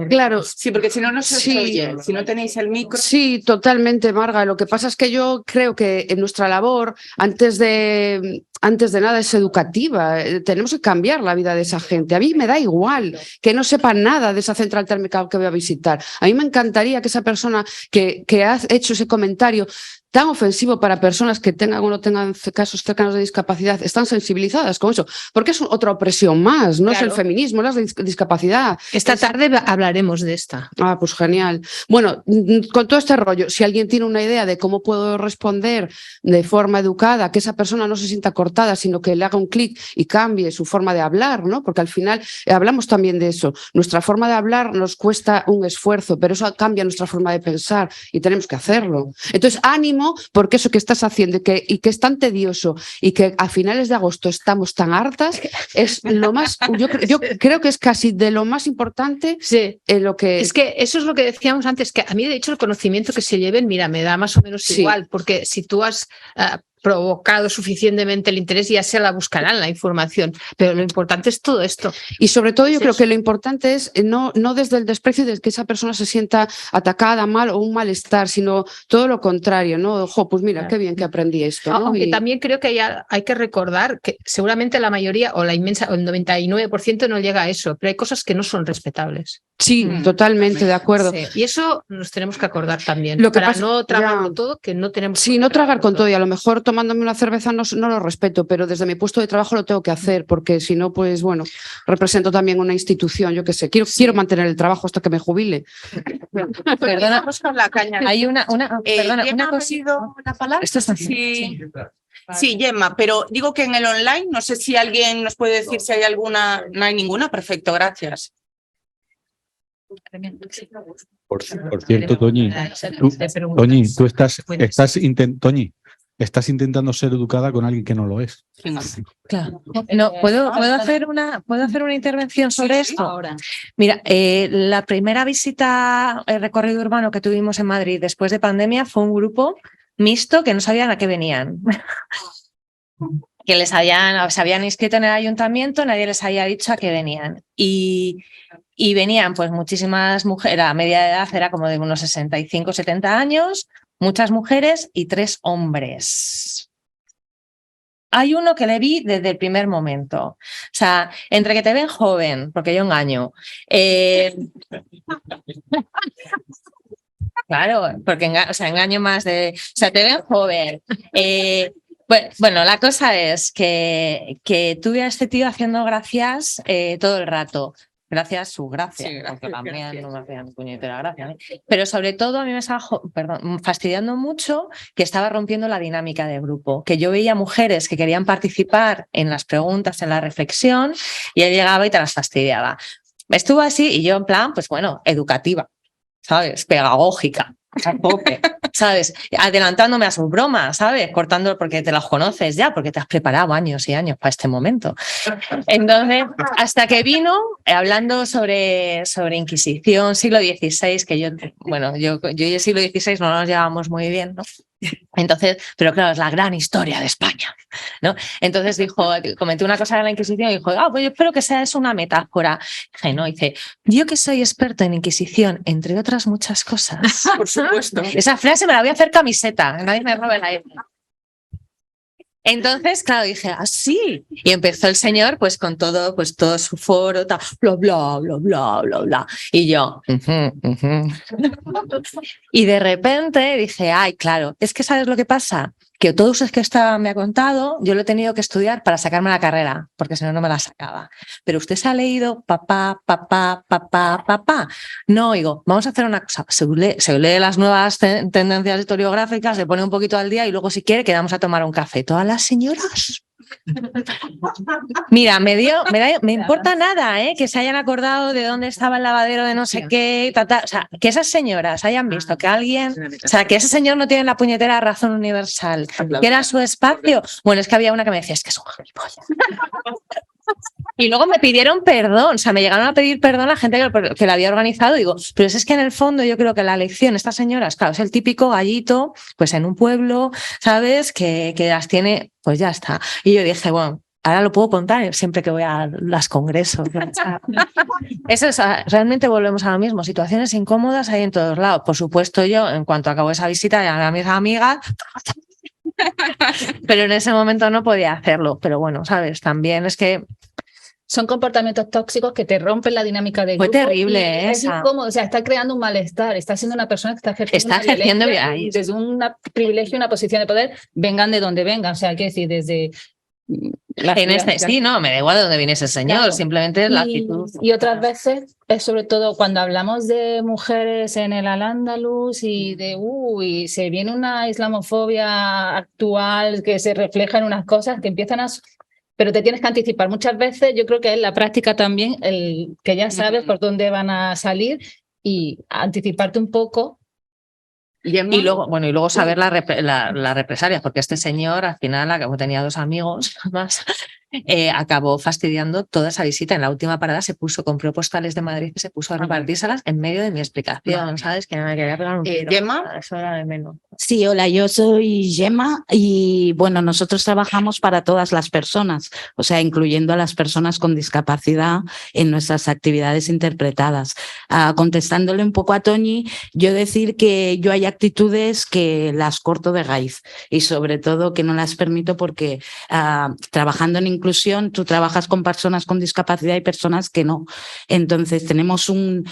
Claro, Sí, porque si no, no se Sí. oye. Si no tenéis el micro. Sí, totalmente, Marga. Lo que pasa es que yo creo que en nuestra labor, antes de nada, es educativa. Tenemos que cambiar la vida de esa gente. A mí me da igual que no sepa nada de esa central térmica que voy a visitar. A mí me encantaría que esa persona que ha hecho ese comentario tan ofensivo para personas que tengan o no tengan casos cercanos de discapacidad, están sensibilizadas con eso, porque es otra opresión más, no es el feminismo, es la discapacidad. Esta tarde hablaremos de esta. Ah, pues genial. Bueno, con todo este rollo, si alguien tiene una idea de cómo puedo responder de forma educada, que esa persona no se sienta cortada, sino que le haga un clic y cambie su forma de hablar, ¿no? Porque al final hablamos también de eso. Nuestra forma de hablar nos cuesta un esfuerzo, pero eso cambia nuestra forma de pensar y tenemos que hacerlo. Entonces, ánimo, porque eso que estás haciendo y que es tan tedioso y que a finales de agosto estamos tan hartas, es lo más, yo creo que es casi de lo más importante en lo que... Es que eso es lo que decíamos antes, que a mí de hecho el conocimiento que se lleven, mira, me da más o menos igual, porque si tú has provocado suficientemente el interés, ya se la buscarán la información, pero lo importante es todo esto. Y sobre todo yo creo que lo importante es no desde el desprecio de que esa persona se sienta atacada, mal o un malestar, sino todo lo contrario, ¿no? Ojo, pues mira, qué bien que aprendí esto, ¿no? Aunque también creo que hay que recordar que seguramente la mayoría o la inmensa, o el 99% no llega a eso, pero hay cosas que no son respetables. Sí, totalmente de acuerdo. Sí. Y eso nos tenemos que acordar también, Lo que para pasa, no tragarlo todo, que no tenemos... Sí, no tragar con todo y a lo mejor tomándome una cerveza no lo respeto, pero desde mi puesto de trabajo lo tengo que hacer porque si no, pues bueno, represento también una institución, yo qué sé, quiero mantener el trabajo hasta que me jubile. Perdona, con la caña. Hay una Gemma cosa. ha pedido la palabra. Esto está Sí, Gemma, pero digo que en el online, no sé si alguien nos puede decir si hay alguna. No hay ninguna, perfecto, gracias. Por cierto, Toñi, tú estás intentando ser educada con alguien que no lo es. Claro. No, ¿puedo hacer una intervención sobre esto? Ahora. Mira, la primera visita, el recorrido urbano que tuvimos en Madrid después de pandemia fue un grupo mixto que no sabían a qué venían. Que se habían inscrito en el ayuntamiento, nadie les había dicho a qué venían. Y venían pues muchísimas mujeres, la media de edad era como de unos 65, 70 años, muchas mujeres y 3 hombres. Hay uno que le vi desde el primer momento. O sea, entre que te ven joven, porque yo engaño. Claro, porque engaño más de... O sea, te ven joven. Bueno, la cosa es que tuve a este tío haciendo gracias todo el rato. Gracias, su gracia. Sí, porque también no me hacían puñetera gracia. Pero sobre todo a mí me estaba fastidiando mucho que estaba rompiendo la dinámica de grupo. Que yo veía mujeres que querían participar en las preguntas, en la reflexión, y él llegaba y te las fastidiaba. Estuvo así y yo en plan, pues bueno, educativa, ¿sabes? Pedagógica. ¿Sabes? Adelantándome a sus bromas, ¿sabes? Cortándolo porque te las conoces ya, porque te has preparado años y años para este momento. Entonces, hasta que vino hablando sobre Inquisición, siglo XVI, que yo y el siglo XVI no nos llevamos muy bien, ¿no? Entonces, pero claro, es la gran historia de España, ¿no? Entonces comentó una cosa de la Inquisición y dijo, pues yo espero que sea eso una metáfora. Dije, no, dice, yo que soy experto en Inquisición, entre otras muchas cosas. Por supuesto. Esa frase me la voy a hacer camiseta, nadie me robe la idea. Entonces, claro, dije, sí. Y empezó el señor, pues con todo su foro, tal, bla, bla, bla, bla, bla, bla. Y yo, Y de repente dije, ay, claro, es que ¿sabes lo que pasa? Que todo eso que me ha contado, yo lo he tenido que estudiar para sacarme la carrera, porque si no, no me la sacaba. Pero usted se ha leído papá, papá, papá, papá. No, oigo, vamos a hacer una cosa. Se lee las nuevas tendencias historiográficas, se pone un poquito al día y luego, si quiere, quedamos a tomar un café. Todas las señoras. Mira, me importa nada, que se hayan acordado de dónde estaba el lavadero de no sé qué, o sea, que esas señoras hayan visto que alguien, o sea, que ese señor no tiene la puñetera razón universal, que era su espacio. Bueno, es que había una que me decía, es que es un gilipollas. Y luego me pidieron perdón, o sea, me llegaron a pedir perdón la gente que la había organizado. Digo, pero es que en el fondo yo creo que la lección, estas señoras, claro, es el típico gallito, pues en un pueblo, ¿sabes? Que las tiene, pues ya está. Y yo dije, bueno, ahora lo puedo contar siempre que voy a los congresos. Eso es, realmente volvemos a lo mismo, situaciones incómodas hay en todos lados. Por supuesto, yo, en cuanto acabo esa visita, llamé a mis amigas. Pero en ese momento no podía hacerlo. Pero bueno, ¿sabes? También es que son comportamientos tóxicos que te rompen la dinámica del grupo. Fue terrible es incómodo, o sea, está creando un malestar, está siendo una persona que está ejerciendo desde un privilegio, una posición de poder, vengan de donde vengan, o sea, hay que decir, desde... sí, no, me da igual de dónde viene ese señor, claro. Simplemente es la actitud. Y otras veces, es sobre todo cuando hablamos de mujeres en el Al-Ándalus y de, y se viene una islamofobia actual que se refleja en unas cosas que empiezan a... Pero te tienes que anticipar. Muchas veces yo creo que es la práctica también, el que ya sabes por dónde van a salir y anticiparte un poco. Y luego saber las represalias, porque este señor al final tenía 2 amigos más, acabó fastidiando toda esa visita. En la última parada compró postales de Madrid y se puso a repartírselas en medio de mi explicación, ¿sabes? Que me quería pegar un tiro. ¿Gemma? Eso era de menos. Sí, hola, yo soy Gemma y bueno, nosotros trabajamos para todas las personas, o sea, incluyendo a las personas con discapacidad en nuestras actividades interpretadas. Contestándole un poco a Toñi, yo decir que yo hay actitudes que las corto de raíz y sobre todo que no las permito porque trabajando en inclusión tú trabajas con personas con discapacidad y personas que no. Entonces tenemos un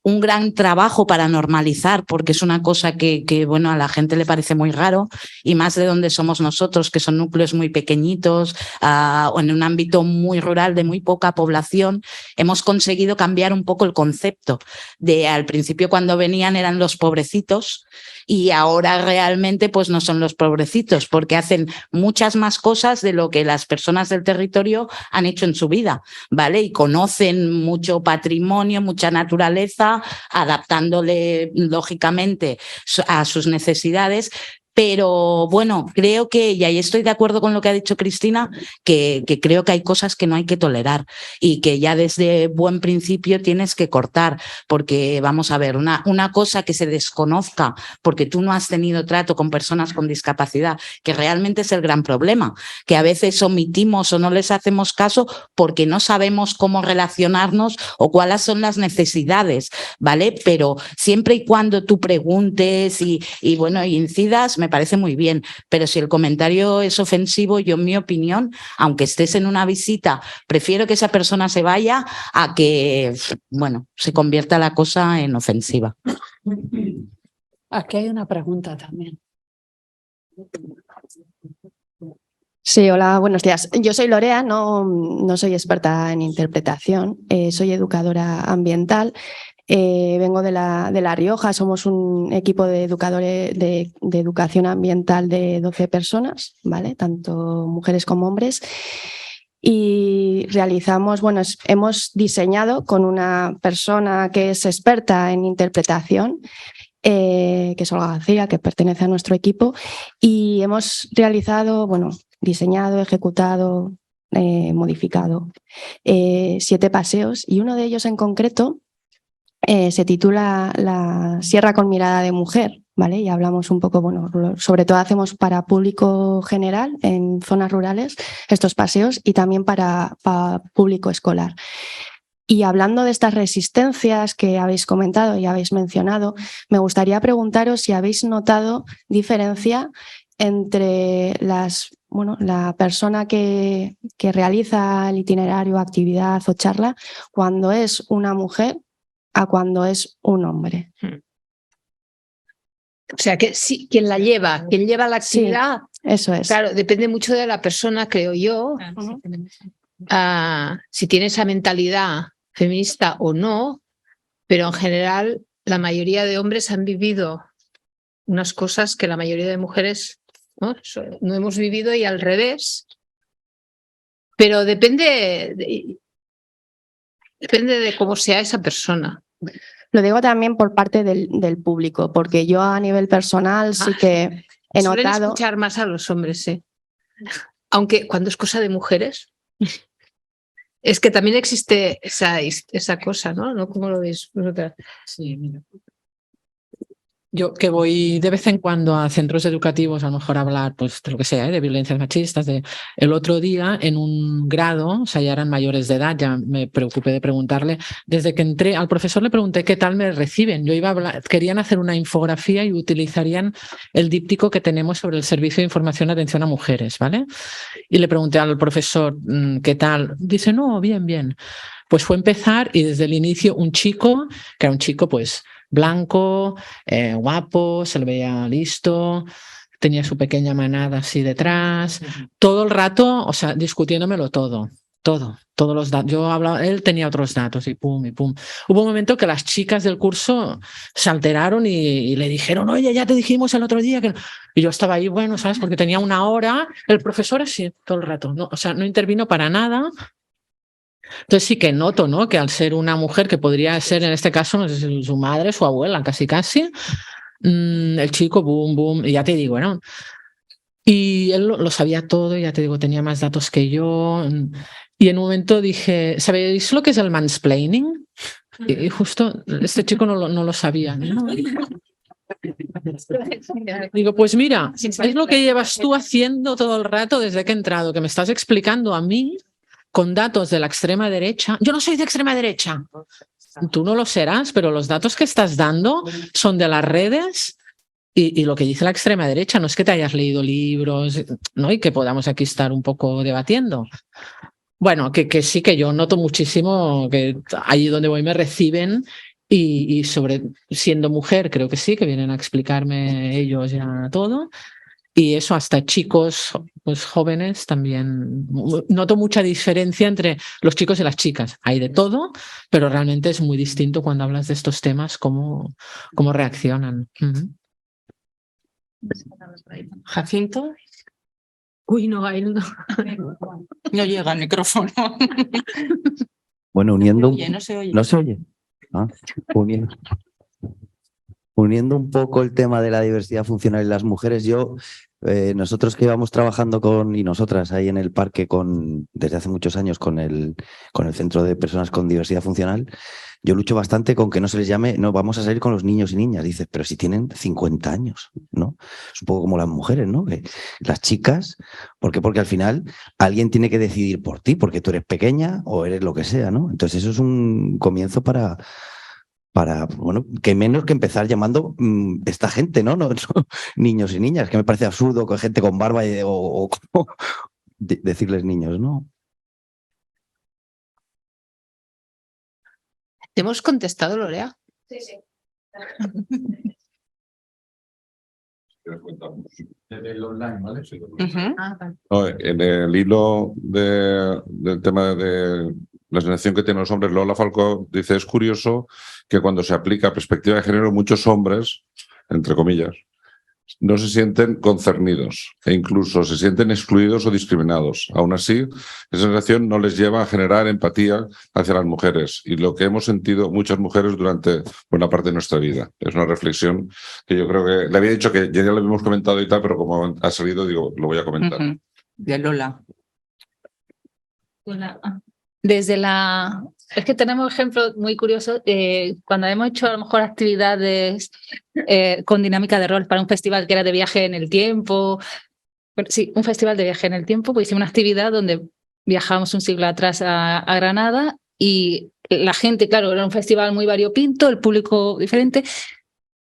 gran trabajo para normalizar, porque es una cosa que, bueno, a la gente le parece muy raro, y más de donde somos nosotros, que son núcleos muy pequeñitos, o en un ámbito muy rural de muy poca población, hemos conseguido cambiar un poco el concepto de al principio cuando venían eran los pobrecitos y ahora realmente pues no son los pobrecitos porque hacen muchas más cosas de lo que las personas del territorio han hecho en su vida, ¿vale? Y conocen mucho patrimonio, mucha naturaleza, adaptándole lógicamente a sus necesidades. Pero bueno, creo que, y ahí estoy de acuerdo con lo que ha dicho Cristina, que creo que hay cosas que no hay que tolerar y que ya desde buen principio tienes que cortar, porque vamos a ver, una cosa que se desconozca porque tú no has tenido trato con personas con discapacidad, que realmente es el gran problema, que a veces omitimos o no les hacemos caso porque no sabemos cómo relacionarnos o cuáles son las necesidades, ¿vale? Pero siempre y cuando tú preguntes y bueno, y incidas, me parece muy bien, pero si el comentario es ofensivo, yo en mi opinión, aunque estés en una visita, prefiero que esa persona se vaya a que, bueno, se convierta la cosa en ofensiva. Aquí hay una pregunta también. Sí, hola, buenos días. Yo soy Lorea, no soy experta en interpretación, soy educadora ambiental. Vengo de La Rioja, somos un equipo de educadores de educación ambiental de 12 personas, ¿vale? Tanto mujeres como hombres. Y realizamos, hemos diseñado con una persona que es experta en interpretación, que es Olga García, que pertenece a nuestro equipo, y hemos realizado, diseñado, ejecutado, modificado 7 paseos, y uno de ellos en concreto se titula La Sierra con mirada de mujer, ¿vale? Y hablamos un poco, sobre todo hacemos para público general en zonas rurales estos paseos y también para público escolar. Y hablando de estas resistencias que habéis comentado y habéis mencionado, me gustaría preguntaros si habéis notado diferencia entre las bueno, la persona que realiza el itinerario, actividad o charla, cuando es una mujer a cuando es un hombre. O sea, que sí, quien lleva la actividad, eso es. Claro, depende mucho de la persona, creo yo, si tiene esa mentalidad feminista o no, pero en general la mayoría de hombres han vivido unas cosas que la mayoría de mujeres no hemos vivido y al revés. Pero depende de cómo sea esa persona. Lo digo también por parte del público, porque yo a nivel personal sí que he Suelen notado... escuchar más a los hombres, sí. Aunque cuando es cosa de mujeres, es que también existe esa cosa, ¿no? ¿No? ¿Cómo lo veis vosotras? Sí, mira. Yo que voy de vez en cuando a centros educativos, a lo mejor a hablar pues, de lo que sea, de violencias machistas. El otro día, en un grado, o sea, ya eran mayores de edad, ya me preocupé de preguntarle. Desde que entré, al profesor le pregunté qué tal me reciben. Yo iba a hablar, querían hacer una infografía y utilizarían el díptico que tenemos sobre el Servicio de Información y Atención a Mujeres, ¿vale? Y le pregunté al profesor qué tal. Dice, no, bien, bien. Pues fue empezar y desde el inicio un chico, que era un chico pues blanco, guapo, se le veía listo, tenía su pequeña manada así detrás, todo el rato, o sea, discutiéndomelo todos los datos. Yo hablaba, él tenía otros datos y pum, y pum. Hubo un momento que las chicas del curso se alteraron y le dijeron, oye, ya te dijimos el otro día que... Y yo estaba ahí, bueno, ¿sabes? Porque tenía una hora, el profesor así todo el rato, ¿no? O sea, no intervino para nada. Entonces sí que noto, ¿no? Que al ser una mujer que podría ser en este caso, no sé si su madre, su abuela, casi, el chico, boom, boom, y ya te digo, ¿no? Y él lo sabía todo, ya te digo, tenía más datos que yo. Y en un momento dije, ¿sabéis lo que es el mansplaining? Y justo este chico no lo sabía, ¿no? Digo, pues mira, es lo que llevas tú haciendo todo el rato desde que he entrado, que me estás explicando a mí con datos de la extrema derecha. Yo no soy de extrema derecha. Tú no lo serás, pero los datos que estás dando son de las redes y lo que dice la extrema derecha. No es que te hayas leído libros, ¿no? Y que podamos aquí estar un poco debatiendo. Bueno, que sí que yo noto muchísimo que allí donde voy me reciben y sobre siendo mujer creo que sí, que vienen a explicarme ellos ya todo. Y eso hasta chicos pues, jóvenes también. Noto mucha diferencia entre los chicos y las chicas. Hay de todo, pero realmente es muy distinto cuando hablas de estos temas, cómo reaccionan. Jacinto. Uy, no, a él no. No llega el micrófono. Bueno, uniendo... No se oye. ¿No se oye? Ah, uniendo un poco el tema de la diversidad funcional y las mujeres, nosotros que íbamos trabajando y nosotras ahí en el parque desde hace muchos años con el Centro de Personas con Diversidad Funcional, yo lucho bastante con que no se les llame, no, vamos a salir con los niños y niñas. Dices, pero si tienen 50 años, ¿no? Es un poco como las mujeres, ¿no? Que las chicas, ¿por qué? Porque al final alguien tiene que decidir por ti, porque tú eres pequeña o eres lo que sea, ¿no? Entonces eso es un comienzo para bueno, que menos que empezar llamando esta gente, ¿no? No, niños y niñas, que me parece absurdo que gente con barba o decirles niños, ¿no? ¿Te hemos contestado, Lorea? Sí, sí. El online, ¿vale? Sí. No, en el hilo del tema de la sensación que tienen los hombres, Lola Falcó dice, es curioso que cuando se aplica perspectiva de género, muchos hombres, entre comillas, no se sienten concernidos e incluso se sienten excluidos o discriminados. Aún así, esa sensación no les lleva a generar empatía hacia las mujeres y lo que hemos sentido muchas mujeres durante buena parte de nuestra vida. Es una reflexión que yo creo que le había dicho que ya lo habíamos comentado y tal, pero como ha salido, digo, lo voy a comentar. De Lola. Es que tenemos ejemplos muy curiosos. Cuando hemos hecho a lo mejor actividades con dinámica de rol para un festival que era de viaje en el tiempo, bueno, sí, un festival de viaje en el tiempo, pues hicimos una actividad donde viajábamos un siglo atrás a Granada y la gente, claro, era un festival muy variopinto, el público diferente,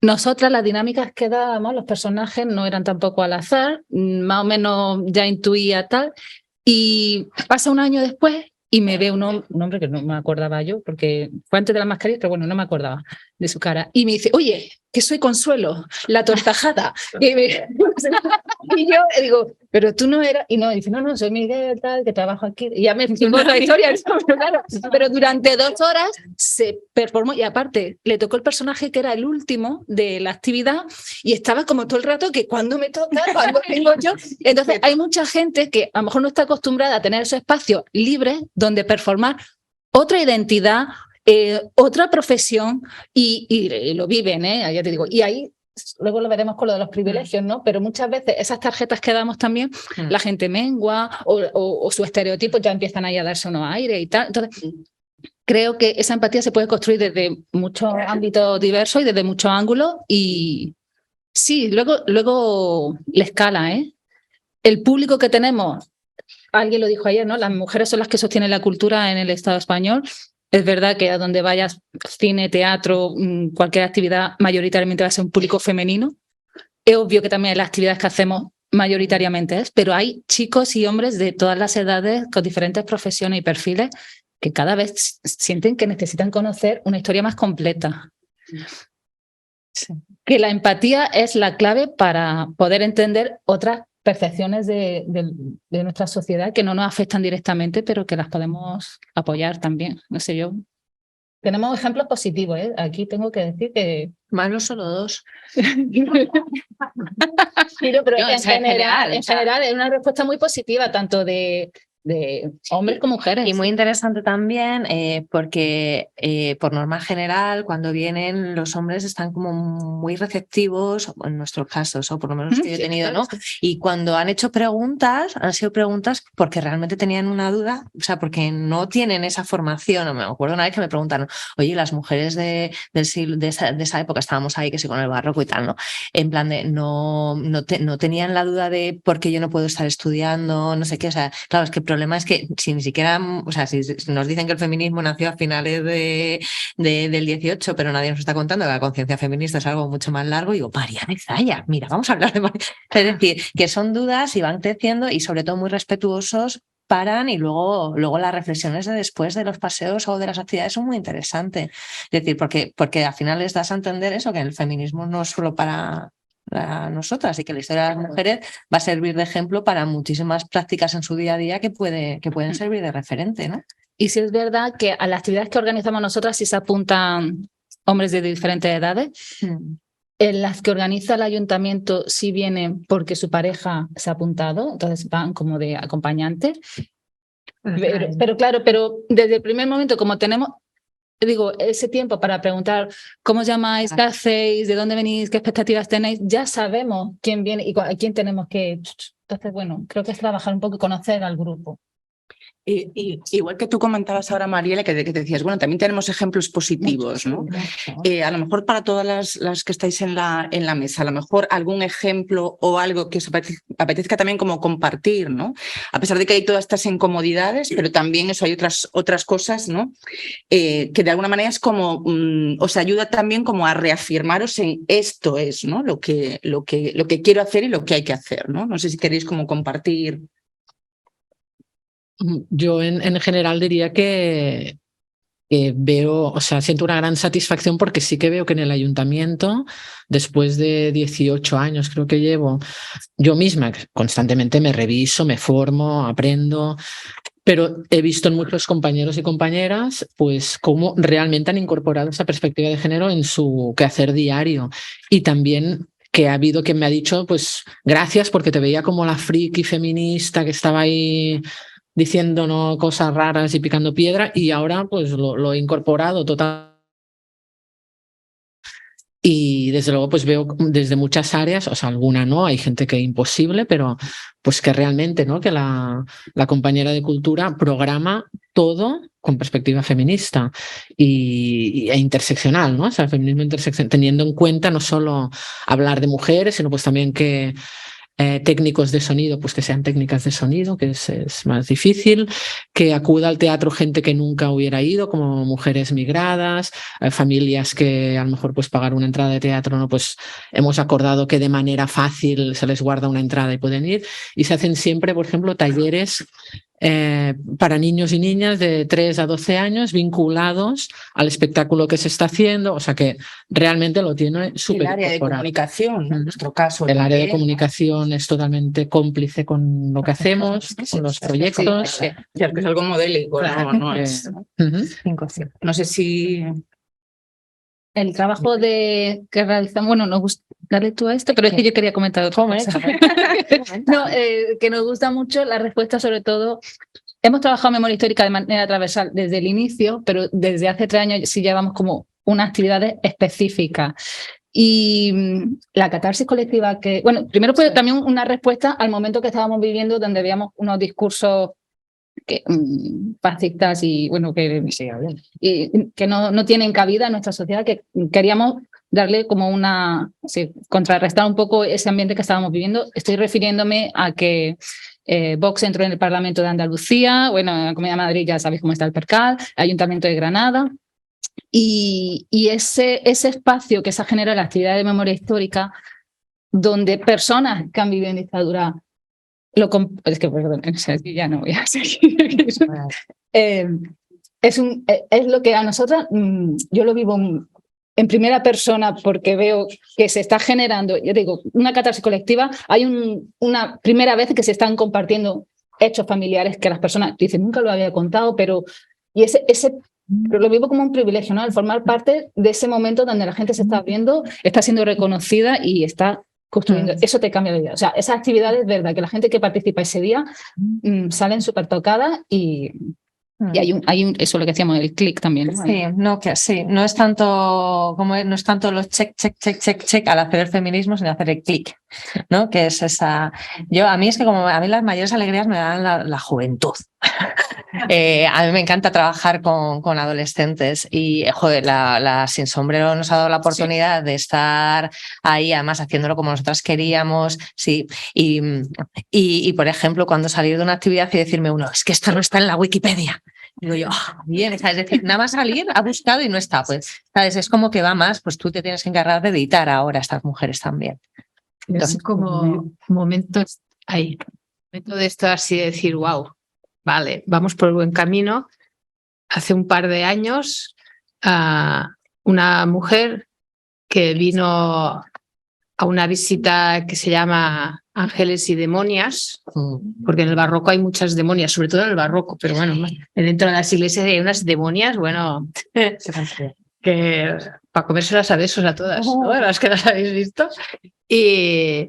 nosotras las dinámicas que dábamos, los personajes no eran tampoco al azar, más o menos ya intuía tal, y pasa un año después y me ve un hombre que no me acordaba yo, porque fue antes de las mascarillas, pero bueno, no me acordaba de su cara, y me dice, oye, que soy Consuelo, la tortajada. Y yo digo, pero tú no eras, y no, dice, no, soy Miguel, tal, que trabajo aquí, y ya me explicó la historia, pero durante 2 horas se performó, y aparte le tocó el personaje que era el último de la actividad, y estaba como todo el rato que cuando me toca, cuando vengo yo. Entonces hay mucha gente que a lo mejor no está acostumbrada a tener esos espacios libres donde performar otra identidad, otra profesión, y lo viven, ya te digo, y ahí luego lo veremos con lo de los privilegios, ¿no? Pero muchas veces esas tarjetas que damos también, la gente mengua o su estereotipo ya empiezan ahí a darse unos aires y tal. Entonces, creo que esa empatía se puede construir desde muchos ámbitos diversos y desde muchos ángulos, y sí, luego la escala, el público que tenemos, alguien lo dijo ayer, ¿no? Las mujeres son las que sostienen la cultura en el Estado español. Es verdad que a donde vayas, cine, teatro, cualquier actividad, mayoritariamente va a ser un público femenino. Es obvio que también las actividades que hacemos mayoritariamente pero hay chicos y hombres de todas las edades, con diferentes profesiones y perfiles, que cada vez sienten que necesitan conocer una historia más completa. Sí. Que la empatía es la clave para poder entender otras percepciones de nuestra sociedad que no nos afectan directamente, pero que las podemos apoyar también. No sé, yo. Tenemos ejemplos positivos, Aquí tengo que decir que... Malos solo 2. Pero en general es una respuesta muy positiva, tanto de hombres como mujeres. Y muy interesante también porque por norma general cuando vienen los hombres están como muy receptivos, en nuestros casos, o por lo menos que yo he tenido, ¿no? Y cuando han hecho preguntas, han sido preguntas porque realmente tenían una duda, o sea, porque no tienen esa formación. Me acuerdo una vez que me preguntaron, oye, las mujeres de esa época, estábamos ahí que sí con el barroco y tal, ¿no? En plan de no tenían la duda de por qué yo no puedo estar estudiando, no sé qué, o sea, claro, es que el problema es que si ni siquiera, o sea, si nos dicen que el feminismo nació a finales del 18, pero nadie nos está contando que la conciencia feminista es algo mucho más largo, y digo, Mariana Zaya, mira, vamos a hablar de Mariana. Es decir, que son dudas y van creciendo, y sobre todo muy respetuosos, paran, y luego las reflexiones de después de los paseos o de las actividades son muy interesantes. Es decir, porque al final les das a entender eso, que el feminismo no es solo para nosotras, y que la historia de las mujeres va a servir de ejemplo para muchísimas prácticas en su día a día que pueden servir de referente, ¿no? Y sí es verdad que a las actividades que organizamos nosotras sí se apuntan hombres de diferentes edades. En las que organiza el ayuntamiento sí vienen porque su pareja se ha apuntado, entonces van como de acompañantes. Pero claro, desde el primer momento, como tenemos, digo, ese tiempo para preguntar cómo os llamáis, qué hacéis, de dónde venís, qué expectativas tenéis, ya sabemos quién viene y a quién tenemos que... Entonces, bueno, creo que es trabajar un poco y conocer al grupo. Y igual que tú comentabas ahora, Mariela, que te decías, bueno, también tenemos ejemplos positivos, ¿no? A lo mejor para todas las que estáis en la mesa, a lo mejor algún ejemplo o algo que os apetezca también como compartir, ¿no? A pesar de que hay todas estas incomodidades, pero también eso, hay otras cosas, ¿no? Que de alguna manera es como, os ayuda también como a reafirmaros en esto es, ¿no? Lo que quiero hacer y lo que hay que hacer, ¿no? No sé si queréis como compartir. Yo en general diría que veo, o sea, siento una gran satisfacción porque sí que veo que en el ayuntamiento, después de 18 años creo que llevo, yo misma constantemente me reviso, me formo, aprendo, pero he visto en muchos compañeros y compañeras pues cómo realmente han incorporado esa perspectiva de género en su quehacer diario, y también que ha habido quien me ha dicho, pues gracias, porque te veía como la friki feminista que estaba ahí diciendo cosas raras y picando piedra, y ahora pues lo he incorporado total. Y desde luego pues veo desde muchas áreas, o sea, alguna no, hay gente que es imposible, pero pues que realmente, ¿no? Que la compañera de cultura programa todo con perspectiva feminista e interseccional, ¿no? O sea, el feminismo interseccional, teniendo en cuenta no solo hablar de mujeres, sino pues también que técnicos de sonido, pues que sean técnicas de sonido, que es más difícil, que acuda al teatro gente que nunca hubiera ido, como mujeres migradas, familias que a lo mejor pues pagar una entrada de teatro, ¿no? Pues hemos acordado que de manera fácil se les guarda una entrada y pueden ir. Y se hacen siempre, por ejemplo, talleres para niños y niñas de 3 a 12 años vinculados al espectáculo que se está haciendo, o sea que realmente lo tiene súper El área de comunicación, en nuestro caso. El área de comunicación es totalmente cómplice con lo que hacemos, con los proyectos. Sí, que es algo modélico, Claro, no es. No sé si... El trabajo que realizamos, bueno, nos gusta, dale tú a esto, pero es que yo quería comentar otra cosa. No, que nos gusta mucho la respuesta, sobre todo, hemos trabajado memoria histórica de manera transversal desde el inicio, pero desde hace 3 años sí llevamos como unas actividades específicas. Y la catarsis colectiva que, bueno, primero fue también una respuesta al momento que estábamos viviendo, donde veíamos unos discursos fascistas y bueno que no tienen cabida en nuestra sociedad, que queríamos darle como contrarrestar un poco ese ambiente que estábamos viviendo. Estoy refiriéndome a que Vox entró en el Parlamento de Andalucía, bueno, en la Comunidad de Madrid ya sabéis cómo está el percal, el Ayuntamiento de Granada, y ese espacio que se ha generado en la actividad de memoria histórica, donde personas que han vivido en dictadura es que, perdón, ya no voy a seguir. Es lo que a nosotras, yo lo vivo en primera persona porque veo que se está generando, yo digo, una catarsis colectiva. Hay una primera vez que se están compartiendo hechos familiares que las personas dicen, nunca lo había contado, pero lo vivo como un privilegio, ¿no? El formar parte de ese momento donde la gente se está viendo, está siendo reconocida y está construyendo. Eso te cambia la vida. O sea, esas actividades, verdad, que la gente que participa ese día salen súper tocadas y hay un, eso es lo que decíamos, el clic también. Sí, no es tanto los check al hacer el feminismo, sino hacer el clic, ¿no? Que es esa. A mí las mayores alegrías me dan la juventud. A mí me encanta trabajar con adolescentes y, joder, la Sin Sombrero nos ha dado la oportunidad de estar ahí, además haciéndolo como nosotras queríamos, sí. Y por ejemplo, cuando salir de una actividad y decirme uno, es que esto no está en la Wikipedia. Digo yo, bien, es decir, nada más salir, ha buscado y no está, pues, ¿sabes? Es como que va más, pues tú te tienes que encargar de editar ahora a estas mujeres también. Es como momentos ahí, momento de esto así de decir, wow, vale, vamos por el buen camino. Hace un par de años, una mujer que vino a una visita que se llama Ángeles y Demonias, porque en el barroco hay muchas demonias, sobre todo en el barroco, pero bueno, dentro de las iglesias hay unas demonias, bueno, que para comérselas a besos a todas, ¿no? Las que las habéis visto. Y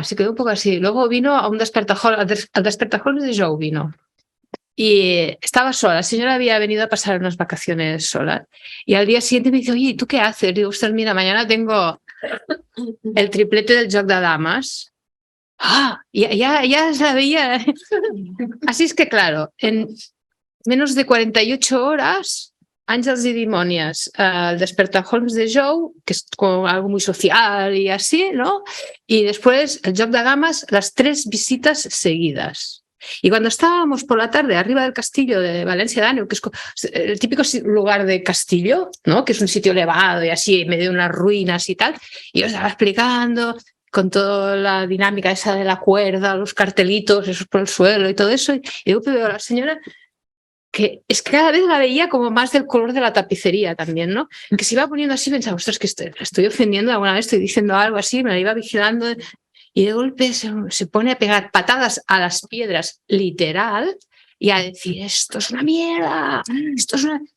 se quedó un poco así. Luego vino a un al Despertajols de Jou vino. Y estaba sola, la señora había venido a pasar unas vacaciones sola. Y al día siguiente me dice, oye, ¿tú qué haces? Digo, ostras, mira, mañana tengo el triplete del Joc de Damas. Ya la veía. Así es que, claro, en menos de 48 horas, Àngels y Dimonias, el Despertajols de Jou, que es como algo muy social y así, ¿no? Y después el Joc de Damas, las 3 visitas seguidas. Y cuando estábamos por la tarde arriba del castillo de Valencia d'Àneu, que es el típico lugar de castillo, ¿no? Que es un sitio elevado y así, en medio de unas ruinas y tal, y os estaba explicando con toda la dinámica esa de la cuerda, los cartelitos, esos por el suelo y todo eso, y yo veo a la señora que es que cada vez la veía como más del color de la tapicería también, ¿no? Que se iba poniendo así, pensaba, ostras, que estoy ofendiendo alguna vez, estoy diciendo algo así, me la iba vigilando. Y de golpe se pone a pegar patadas a las piedras, literal, y a decir, esto es una mierda,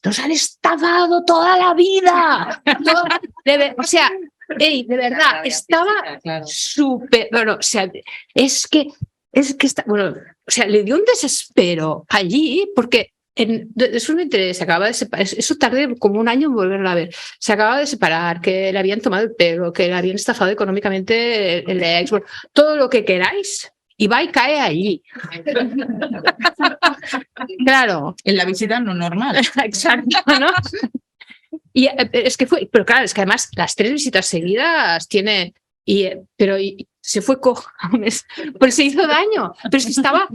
nos han estafado toda la vida. O sea, de verdad, estaba súper, bueno, o sea, es que está, bueno, o sea, le dio un desespero allí, porque eso me interesa, se acaba de separar, eso tardé como un año en volverla a ver, se acaba de separar, que le habían tomado el pelo, que le habían estafado económicamente el ex, bueno, todo lo que queráis, y va y cae allí. Claro. En la visita no normal. Exacto, ¿no? Y es que fue, pero claro, es que además las 3 visitas seguidas tiene pero se fue cojones, pues se hizo daño, pero es que estaba,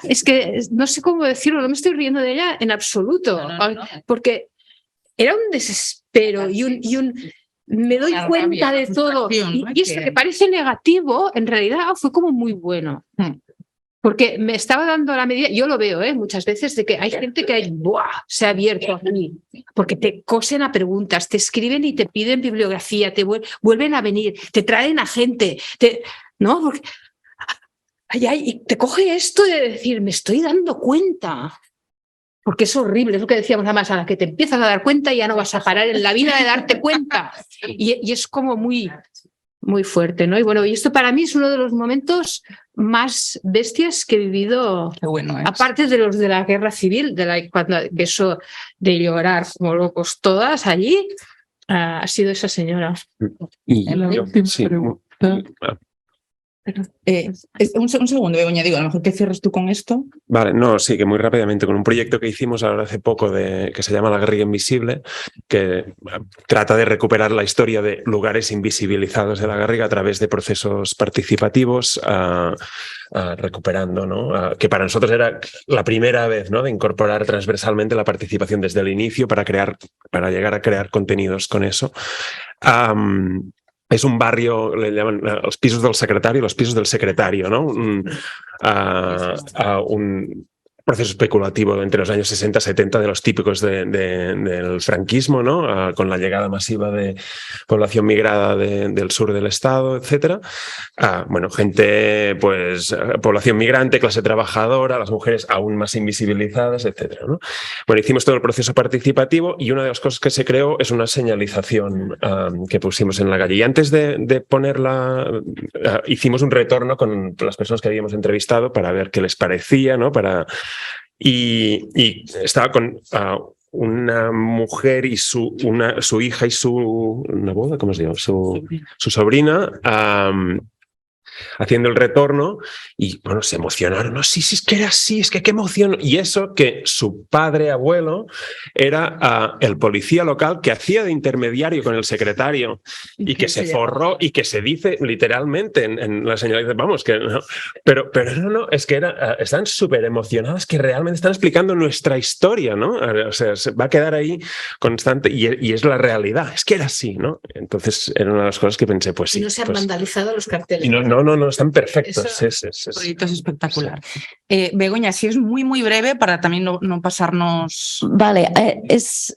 es que no sé cómo decirlo, no me estoy riendo de ella en absoluto, porque era un desespero y un me doy cuenta de todo, y esto que parece negativo, en realidad fue como muy bueno. Porque me estaba dando la medida, yo lo veo muchas veces, de que hay gente que se ha abierto a mí, porque te cosen a preguntas, te escriben y te piden bibliografía, te vuelven a venir, te traen a gente, ¿no? Porque, y te coge esto de decir, me estoy dando cuenta. Porque es horrible, es lo que decíamos además, a la que te empiezas a dar cuenta ya no vas a parar en la vida de darte cuenta. Y es como muy fuerte, ¿no? Y bueno, y esto para mí es uno de los momentos más bestias que he vivido, aparte de los de la guerra civil, cuando eso de llorar como locos todas allí, ha sido esa señora. Y la última pregunta. Un segundo, Begoña, digo, a lo mejor que cierres tú con esto. Vale, no, sí, que muy rápidamente, con un proyecto que hicimos ahora hace poco que se llama La Garriga Invisible, que trata de recuperar la historia de lugares invisibilizados de la Garriga a través de procesos participativos, recuperando, ¿no? Que para nosotros era la primera vez, ¿no?, de incorporar transversalmente la participación desde el inicio para llegar a crear contenidos con eso. Es un barrio, le llaman los pisos del secretario, los pisos del secretario, ¿no? Un proceso especulativo entre los años 60 y 70 de los típicos del franquismo, ¿no? Con la llegada masiva de población migrada del sur del estado, etcétera. Bueno, gente, pues, población migrante, clase trabajadora, las mujeres aún más invisibilizadas, etcétera, ¿no? Bueno, hicimos todo el proceso participativo y una de las cosas que se creó es una señalización que pusimos en la calle. Y antes de ponerla, hicimos un retorno con las personas que habíamos entrevistado para ver qué les parecía, ¿no? Y estaba con una mujer y su hija y una boda, ¿cómo se llama? Su sobrina, haciendo el retorno, y bueno, se emocionaron. No, sí, es que era así, es que qué emoción. Y eso que su padre, abuelo, era el policía local que hacía de intermediario con el secretario y que se forró y que se dice literalmente en la señal, vamos, que no. Pero no, es que están súper emocionadas, que realmente están explicando nuestra historia, ¿no? O sea, se va a quedar ahí constante y es la realidad. Es que era así, ¿no? Entonces era una de las cosas que pensé, pues sí. Y no se han pues, vandalizado los carteles. y no, están perfectos. El proyecto es espectacular. Begoña, si es muy breve para también no pasarnos... Vale, es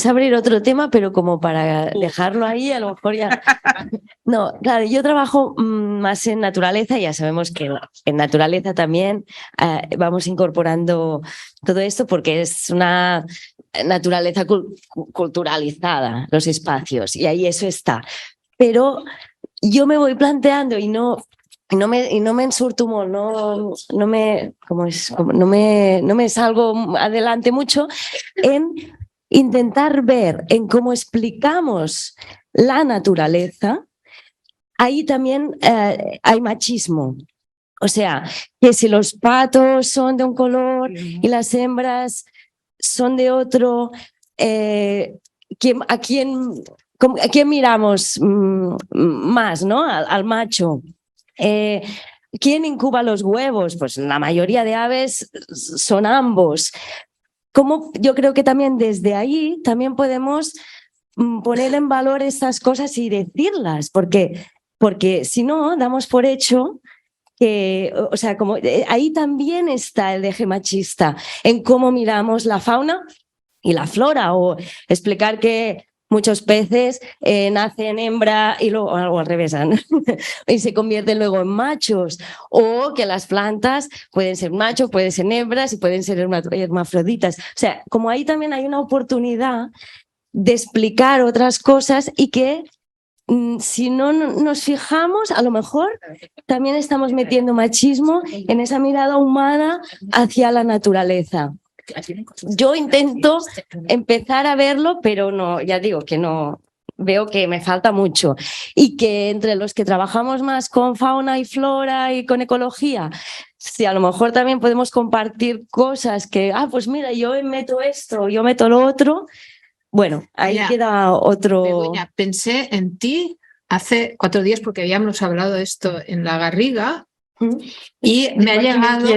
abrir otro tema, pero como para dejarlo ahí, a lo mejor ya... No, claro, yo trabajo más en naturaleza, ya sabemos que en naturaleza también vamos incorporando todo esto porque es una naturaleza culturalizada, los espacios, y ahí eso está. Pero yo me voy planteando y no me ensurtumo, no me salgo adelante mucho en intentar ver en cómo explicamos la naturaleza. Ahí también hay machismo. O sea, que si los patos son de un color y las hembras son de otro, ¿a quién miramos más, ¿no? Al macho. ¿Quién incuba los huevos? Pues la mayoría de aves son ambos. Yo creo que también desde ahí también podemos poner en valor estas cosas y decirlas, porque si no, damos por hecho que, o sea, como ahí también está el eje machista en cómo miramos la fauna y la flora, o explicar que muchos peces nacen hembra y luego al revés y se convierten luego en machos, o que las plantas pueden ser machos, pueden ser hembras y pueden ser hermafroditas. O sea, como ahí también hay una oportunidad de explicar otras cosas y que si no nos fijamos, a lo mejor también estamos metiendo machismo en esa mirada humana hacia la naturaleza. Yo intento empezar a verlo, pero no, ya digo que no, veo que me falta mucho, y que entre los que trabajamos más con fauna y flora y con ecología, si a lo mejor también podemos compartir cosas que, pues mira, yo meto esto, yo meto lo otro. Bueno, ahí queda otro... Begoña, pensé en ti hace 4 días porque habíamos hablado de esto en La Garriga y me ha llegado...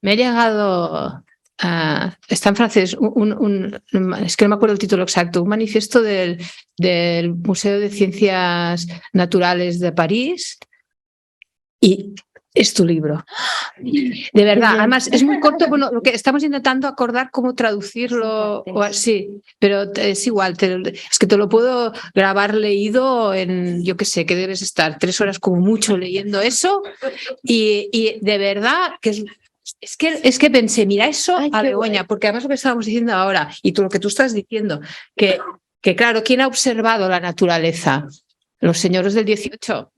Me ha llegado... está en francés, es que no me acuerdo el título exacto, un manifiesto del Museo de Ciencias Naturales de París y es tu libro. De verdad, además es muy corto, bueno, lo que estamos intentando acordar cómo traducirlo o así, pero es igual, es que te lo puedo grabar leído en, yo qué sé, que debes estar 3 horas como mucho leyendo eso y de verdad que es que pensé, mira eso a Begoña, porque además lo que estábamos diciendo ahora y lo que tú estás diciendo, que claro, ¿quién ha observado la naturaleza? Los señores del 18.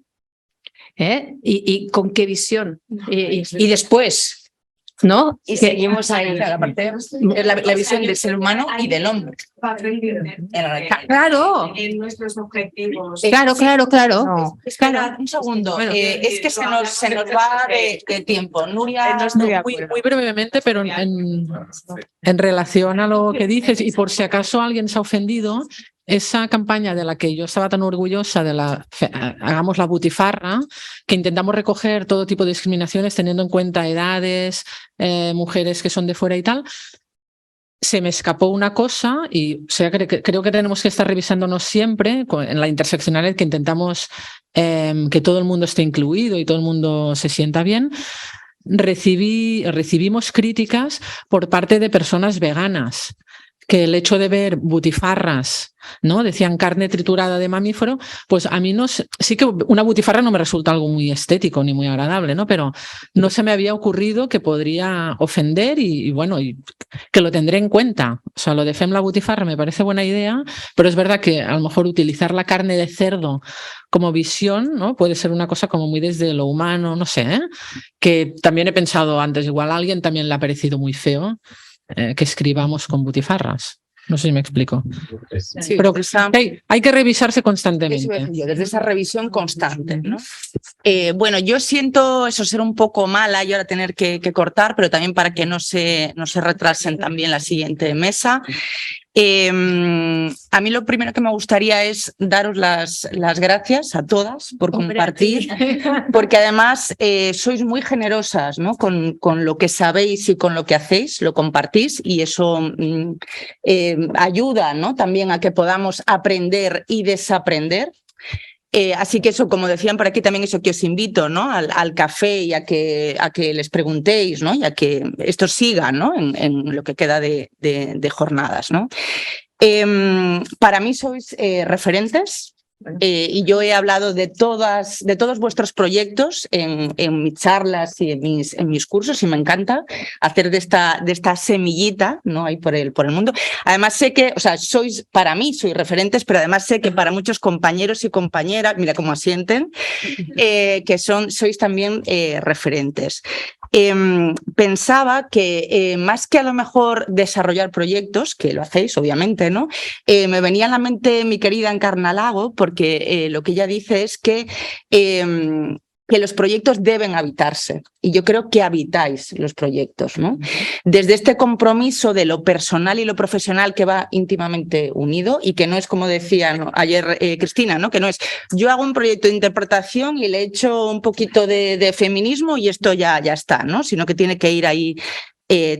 ¿Y con qué visión? Y después, ¿no? Y seguimos ahí. Aparte, la visión del ser humano y del hombre. Claro. En nuestros objetivos. Claro. No. Espera, un segundo. Bueno, es que se nos va de tiempo. Nuria. Muy brevemente, pero en relación a lo que dices, y por si acaso alguien se ha ofendido, esa campaña de la que yo estaba tan orgullosa de hagamos la butifarra, que intentamos recoger todo tipo de discriminaciones teniendo en cuenta edades, mujeres que son de fuera y tal, se me escapó una cosa y creo que tenemos que estar revisándonos siempre en la interseccionalidad, que intentamos que todo el mundo esté incluido y todo el mundo se sienta bien. Recibimos críticas por parte de personas veganas, que el hecho de ver butifarras, ¿no? Decían carne triturada de mamífero, pues a mí sí que una butifarra no me resulta algo muy estético ni muy agradable, ¿no? Pero no se me había ocurrido que podría ofender y bueno, y que lo tendré en cuenta. O sea, lo de Fem la butifarra me parece buena idea, pero es verdad que a lo mejor utilizar la carne de cerdo como visión, ¿no? Puede ser una cosa como muy desde lo humano, no sé, que también he pensado antes, igual a alguien también le ha parecido muy feo que escribamos con butifarras. No sé si me explico. Sí, pero hay que revisarse constantemente. Desde esa revisión constante, ¿no? Bueno, yo siento eso ser un poco mala y ahora tener que cortar, pero también para que no se retrasen también la siguiente mesa. A mí lo primero que me gustaría es daros las gracias a todas por compartir, porque además sois muy generosas, ¿no? Con lo que sabéis y con lo que hacéis, lo compartís y eso ayuda, ¿no? También a que podamos aprender y desaprender. Así que eso, como decían por aquí, también eso que os invito, ¿no? Al café y a que les preguntéis, ¿no? Y a que esto siga, ¿no? En lo que queda de jornadas, ¿no? Para mí sois referentes. Y yo he hablado de todos vuestros proyectos en mis charlas y en mis cursos y me encanta hacer de esta semillita, ¿no? Ahí por el mundo. Además sé que, o sea, para mí sois referentes, pero además sé que para muchos compañeros y compañeras, mira cómo asienten, que sois también referentes. Pensaba que más que a lo mejor desarrollar proyectos, que lo hacéis obviamente, ¿no? Me venía a la mente mi querida Encarna Lago, porque lo que ella dice es que los proyectos deben habitarse y yo creo que habitáis los proyectos, ¿no? Desde este compromiso de lo personal y lo profesional que va íntimamente unido y que no es como decía, ¿no? Ayer Cristina, ¿no? Que no es yo hago un proyecto de interpretación y le echo un poquito de feminismo y esto ya está, ¿no? Sino que tiene que ir ahí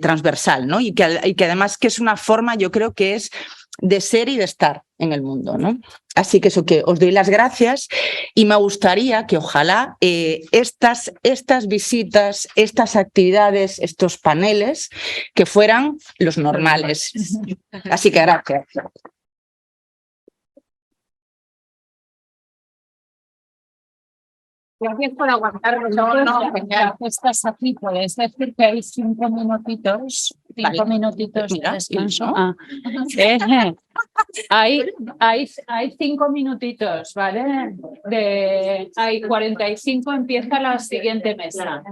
transversal, ¿no? Y que además que es una forma, yo creo que es de ser y de estar en el mundo, ¿no? Así que eso, que os doy las gracias y me gustaría que ojalá estas visitas, estas actividades, estos paneles, que fueran los normales. Así que gracias. Gracias por aguantarnos. Estás aquí, puedes decir que hay 5 minutitos. 5 minutitos de descanso. Hay 5 minutitos, ¿vale? Hay 45, empieza la siguiente mesa.